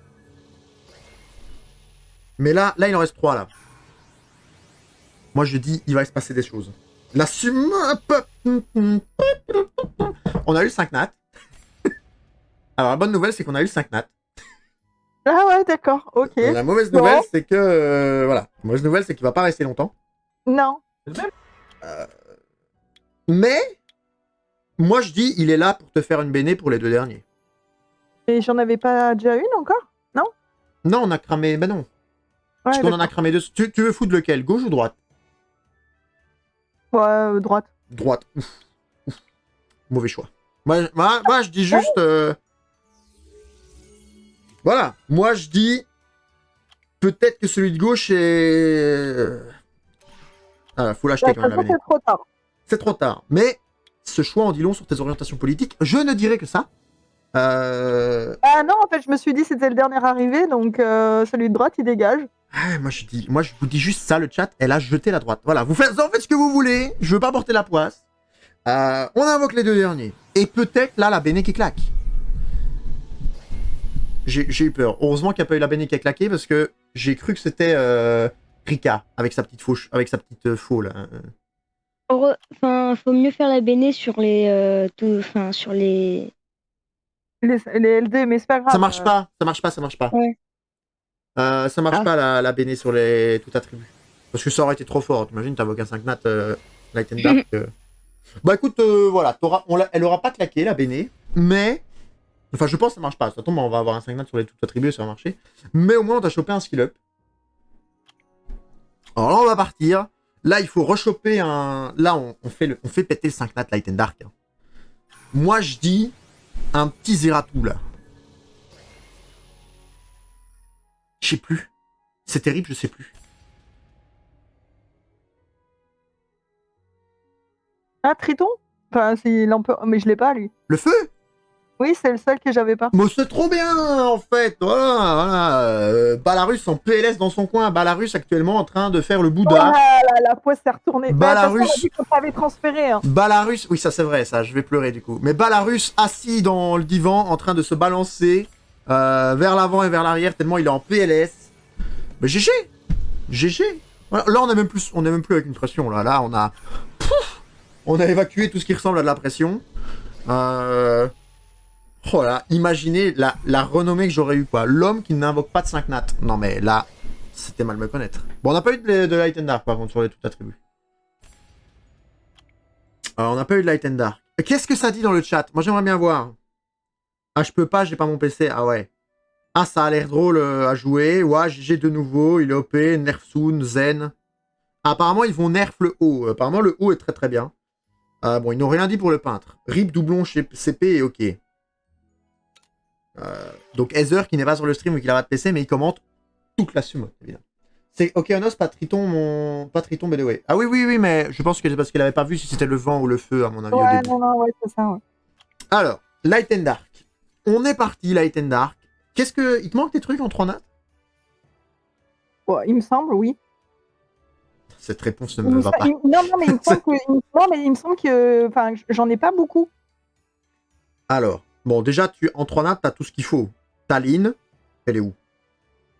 Mais là, il en reste 3, là. Moi, je dis, il va se passer des choses. La summon... On a eu le 5 nat. Alors, la bonne nouvelle, c'est qu'on a eu le 5 nat. Ah ouais, d'accord, ok. Et la mauvaise nouvelle, c'est que... voilà. La mauvaise nouvelle, c'est qu'il va pas rester longtemps. Non. Mais... Moi, je dis, il est là pour te faire une béné pour les 2 derniers. Et j'en avais pas déjà une encore? Non? Non, on a cramé... Ben non. Ouais, Parce qu'on en a cramé 2. Tu veux foutre lequel? Gauche ou droite? Ouais, droite. Droite. Ouf. Ouf. Mauvais choix. Moi, je dis juste... Voilà. Moi, je dis... Peut-être que celui de gauche est... Ah, faut l'acheter quand même, la béné. C'est trop tard. C'est trop tard. Mais ce choix en dit long sur tes orientations politiques. Je ne dirais que ça. Ah non, en fait, je me suis dit c'était le dernier arrivé, donc celui de droite, il dégage. Ah, moi, je vous dis juste ça, le chat. Elle a jeté la droite. Voilà, vous faites en fait ce que vous voulez. Je veux pas porter la poisse. On invoque les 2 derniers. Et peut-être, là, la béné qui claque. J'ai eu peur. Heureusement qu'il n'y a pas eu la béné qui a claqué, parce que j'ai cru que c'était Rika, avec sa petite fauche, avec sa petite faux, là. Enfin, faut mieux faire la béné sur les... sur les... Les LD, mais c'est pas grave. Ça marche pas. Ouais. Ça marche pas la béné sur les tout attributs. Parce que ça aurait été trop fort. T'imagines, t'invoques un 5 nat Light and Dark. Bah écoute, voilà, elle aura pas claqué la béné, mais. Enfin, je pense que ça marche pas. Ça tombe, on va avoir un 5 nat sur les tout attributs, ça va marcher. Mais au moins, on t'a chopé un skill up. Alors là, on va partir. Là, il faut rechoper un. Là, on fait péter le 5 nat Light and Dark. Hein. Moi, je dis un petit Zeratou là. Je sais plus. C'est terrible, je sais plus. Ah, Triton? Enfin, s'il en peut... Mais je l'ai pas, lui. Le feu? Oui, c'est le seul que j'avais pas. Mais c'est trop bien, en fait. Voilà. Balarus en PLS dans son coin. Balarus actuellement en train de faire le Bouddha. Ah, la poisse s'est retournée. Balarus. On t'avait transféré. Hein. Balarus, oui, ça c'est vrai, ça. Je vais pleurer du coup. Mais Balarus assis dans le divan en train de se balancer vers l'avant et vers l'arrière tellement il est en PLS. Mais GG. GG. Voilà. Là, on est même plus avec une pression. Là, on a évacué tout ce qui ressemble à de la pression. Oh là, imaginez la renommée que j'aurais eu, quoi. L'homme qui n'invoque pas de 5 nat. Non, mais là, c'était mal me connaître. Bon, on n'a pas eu de Light and Dark, par contre, sur les tout attributs. On n'a pas eu de Light and Dark. Qu'est-ce que ça dit dans le chat? Moi, j'aimerais bien voir. Ah, je peux pas, j'ai pas mon PC. Ah ouais. Ah, ça a l'air drôle à jouer. Ouais, GG de nouveau. Il est OP. Nerf soon, Zen. Ah, apparemment, ils vont nerf le haut. Apparemment, le haut est très très bien. Bon, ils n'ont rien dit pour le peintre. RIP doublon chez CP est OK. Donc, Heather, qui n'est pas sur le stream ou qui n'a pas de PC, mais il commente toute la sumo, évidemment. C'est Okeanos, pas Triton, pas Triton BDW. Ah oui, oui, oui, mais je pense que c'est parce qu'il n'avait pas vu si c'était le vent ou le feu, à mon avis, au Ouais, début. non, ouais, c'est ça, ouais. Alors, Light and Dark. On est parti, Light and Dark. Qu'est-ce que... Il te manque des trucs en 3 nattes? Ouais, il me semble, oui. Cette réponse ne me va pas. Non, mais il me semble que... Non, mais il me semble que... Enfin, j'en ai pas beaucoup. Alors, bon, déjà, en 3 nattes, t'as tout ce qu'il faut. Taline, elle est où?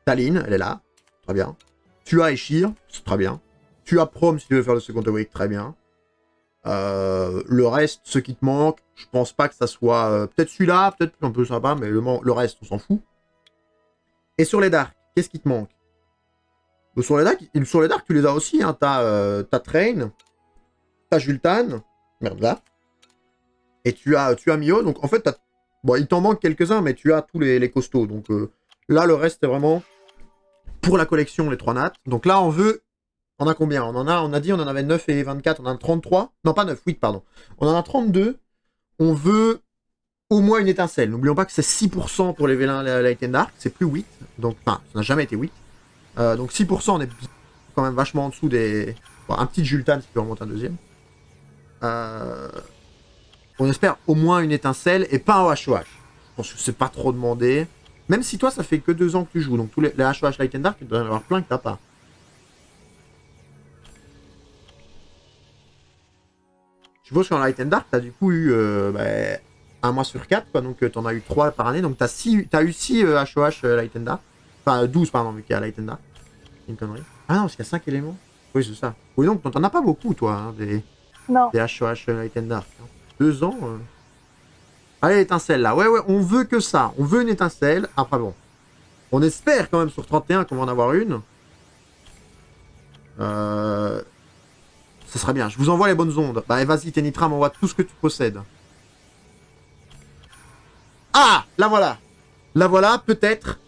Taline, elle est là. Très bien. Tu as Eshir, c'est très bien. Tu as Prom si tu veux faire le second awake, très bien. Le reste, ce qui te manque, je pense pas que ça soit... peut-être celui-là, peut-être un peu sympa, mais le reste, on s'en fout. Et sur les darks, qu'est-ce qui te manque? Sur les darks, tu les as aussi. Hein. T'as Train, t'as Jultan, merde là. Et tu as Mio, donc en fait, bon, il t'en manque quelques-uns, mais tu as tous les costauds. Donc là, le reste, c'est vraiment pour la collection, les 3 nattes. Donc là, on a combien? On a dit on en avait 9 et 24, on en a 33. Non, pas 9, 8, pardon. On en a 32. On veut au moins une étincelle. N'oublions pas que c'est 6% pour les vélins Light and Dark, c'est plus 8. Donc, enfin, ça n'a jamais été 8. Donc 6%, on est quand même vachement en dessous des... Bon, un petit Jultan qui peut remonter un deuxième. On espère au moins une étincelle et pas un HOH. Je pense que c'est pas trop demandé. Même si toi, ça fait que 2 ans que tu joues. Donc tous les HOH Light and Dark, tu dois en avoir plein que t'as pas. Je suppose qu'en Light and Dark, t'as du coup eu un mois sur 4, quoi. Donc t'en as eu 3 par année. Donc t'as eu 6 HOH Light and Dark. Enfin 12, pardon, vu qu'il y a Light and Dark. C'est une connerie. Ah non, parce qu'il y a 5 éléments. Oui, c'est ça. Oui, donc t'en as pas beaucoup, toi, hein, des HOH Light and Dark. 2 ans. Allez, étincelle là. Ouais, on veut que ça. On veut une étincelle. Après, bon. On espère quand même sur 31 qu'on va en avoir une. Ça serait bien. Je vous envoie les bonnes ondes. Bah, vas-y, Tenitra m'envoie tout ce que tu possèdes. Ah, la voilà. La voilà, peut-être.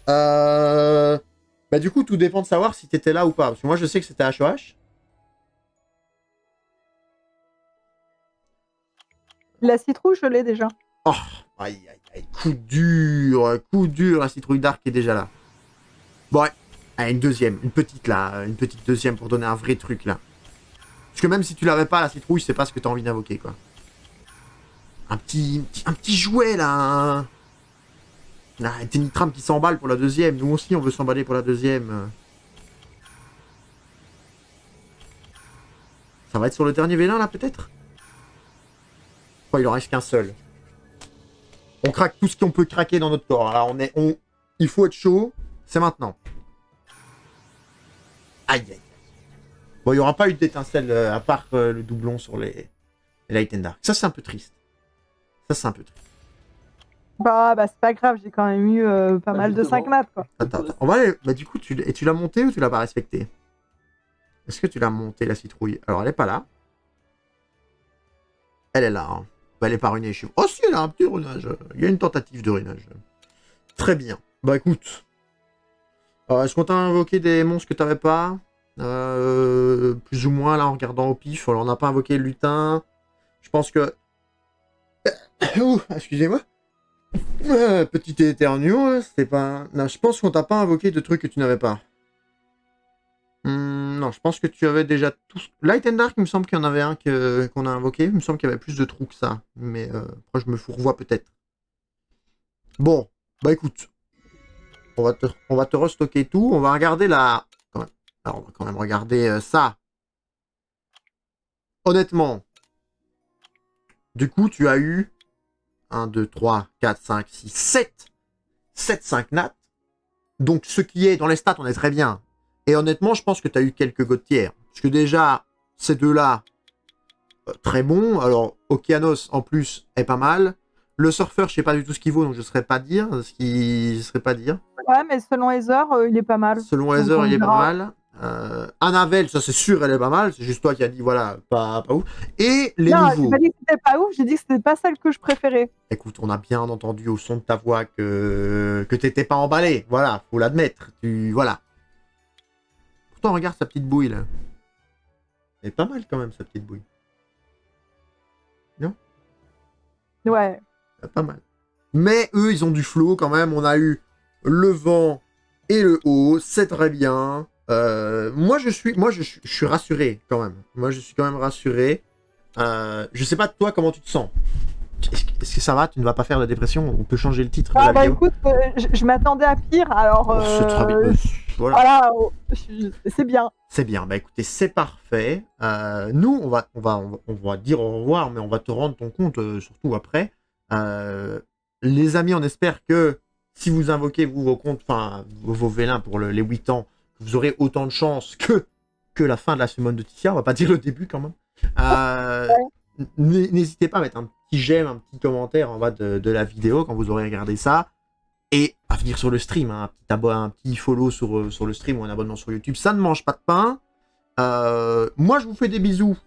Bah, du coup, tout dépend de savoir si t'étais là ou pas. Parce que moi, je sais que c'était HOH. La citrouille, je l'ai déjà. Oh, aïe, aïe, aïe. Coup dur. La citrouille d'arc est déjà là. Bon, ouais. Allez, une deuxième. Une petite, là. Une petite deuxième pour donner un vrai truc, là. Parce que même si tu l'avais pas, la citrouille, c'est pas ce que t'as envie d'invoquer, quoi. Un petit jouet, là. Un Tenitram qui s'emballe pour la deuxième. Nous aussi, on veut s'emballer pour la deuxième. Ça va être sur le dernier vélin, là, peut-être? Oh, il en reste qu'un seul. On craque tout ce qu'on peut craquer dans notre corps. Là, il faut être chaud. C'est maintenant. Aïe, aïe. Bon, il n'y aura pas eu d'étincelle à part le doublon sur les Light and Dark. Ça, c'est un peu triste. Bah, c'est pas grave, j'ai quand même eu pas mal de 5 nattes, quoi. Attends. On va aller... Bah, du coup, tu l'as montée ou tu l'as pas respectée? Est-ce que tu l'as montée, la citrouille? Alors, elle est pas là. Elle est là, hein. Bah, elle est pas runée. Oh, si, elle a un petit runage. Il y a une tentative de runage. Très bien. Bah, écoute. Est-ce qu'on t'a invoqué des monstres que t'avais pas? Plus ou moins, là, en regardant au pif. Alors, on n'a pas invoqué le lutin. Je pense que... Ouh, excusez-moi. Petit éternuement, c'était pas... Non, je pense qu'on t'a pas invoqué de trucs que tu n'avais pas. Non, je pense que tu avais déjà tous... Light and Dark, il me semble qu'il y en avait un qu'on a invoqué. Il me semble qu'il y avait plus de trous que ça. Mais après, je me fourvoie peut-être. Bon, bah écoute. On va te restocker tout. On va regarder la... Alors, on va quand même regarder ça. Honnêtement. Du coup, tu as eu 1, 2, 3, 4, 5, 6, 7. 7, 5 nats. Donc, ce qui est dans les stats, on est très bien. Et honnêtement, je pense que tu as eu quelques gotières. Parce que déjà, ces deux-là, très bons. Alors, Okeanos, en plus, est pas mal. Le surfeur, je sais pas du tout ce qu'il vaut, donc je ne saurais pas dire. Ouais, mais selon Heather, il est pas mal. Selon Heather, il est pas mal. Annabelle, ça c'est sûr, elle est pas mal. C'est juste toi qui as dit, voilà, pas ouf. Et les Non, j'ai nouveaux. pas dit que c'était pas ouf, j'ai dit que c'était pas celle que je préférais. Écoute, on a bien entendu au son de ta voix que t'étais pas emballé. Voilà, faut l'admettre. Voilà. Pourtant, regarde sa petite bouille, là. Elle est pas mal, quand même, sa petite bouille. Ouais. Pas mal. Mais eux, ils ont du flow, quand même. On a eu le vent et le haut. C'est très bien. Moi, je suis rassuré, quand même. Moi, je suis quand même rassuré. Je sais pas, toi, comment tu te sens? Est-ce que ça va? Tu ne vas pas faire de dépression? On peut changer le titre de la vidéo. Écoute, je m'attendais à pire, alors C'est très bien. Voilà. voilà, c'est bien. C'est bien. Bah écoutez, c'est parfait. Nous, on va dire au revoir, mais on va te rendre ton compte surtout après. Les amis, on espère que si vous invoquez vos comptes, enfin vos vélins pour les 8 ans, vous aurez autant de chance que la fin de la semaine de Ticia. On va pas dire le début quand même. N'hésitez pas à mettre un petit j'aime, un petit commentaire en bas de la vidéo quand vous aurez regardé ça. Et à venir sur le stream, hein, un petit follow sur le stream ou un abonnement sur YouTube, ça ne mange pas de pain. Moi, je vous fais des bisous.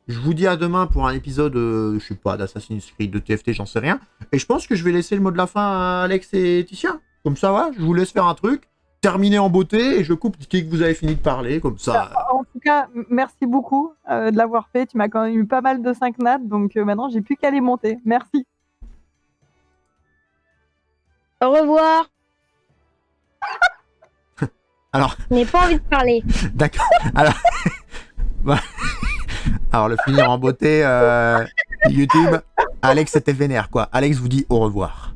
Je vous dis à demain pour un épisode, je sais pas, d'Assassin's Creed, de TFT, j'en sais rien. Et je pense que je vais laisser le mot de la fin à Alex et Ticia. Comme ça, ouais, je vous laisse faire un truc, terminer en beauté, et je coupe dès que vous avez fini de parler, comme ça. En tout cas, merci beaucoup de l'avoir fait. Tu m'as quand même eu pas mal de 5 nats, donc maintenant, j'ai plus qu'à les monter. Merci. Au revoir. Alors. Je n'ai pas envie de parler. D'accord. Alors, le finir en beauté, YouTube, Alex était vénère, quoi. Alex vous dit au revoir.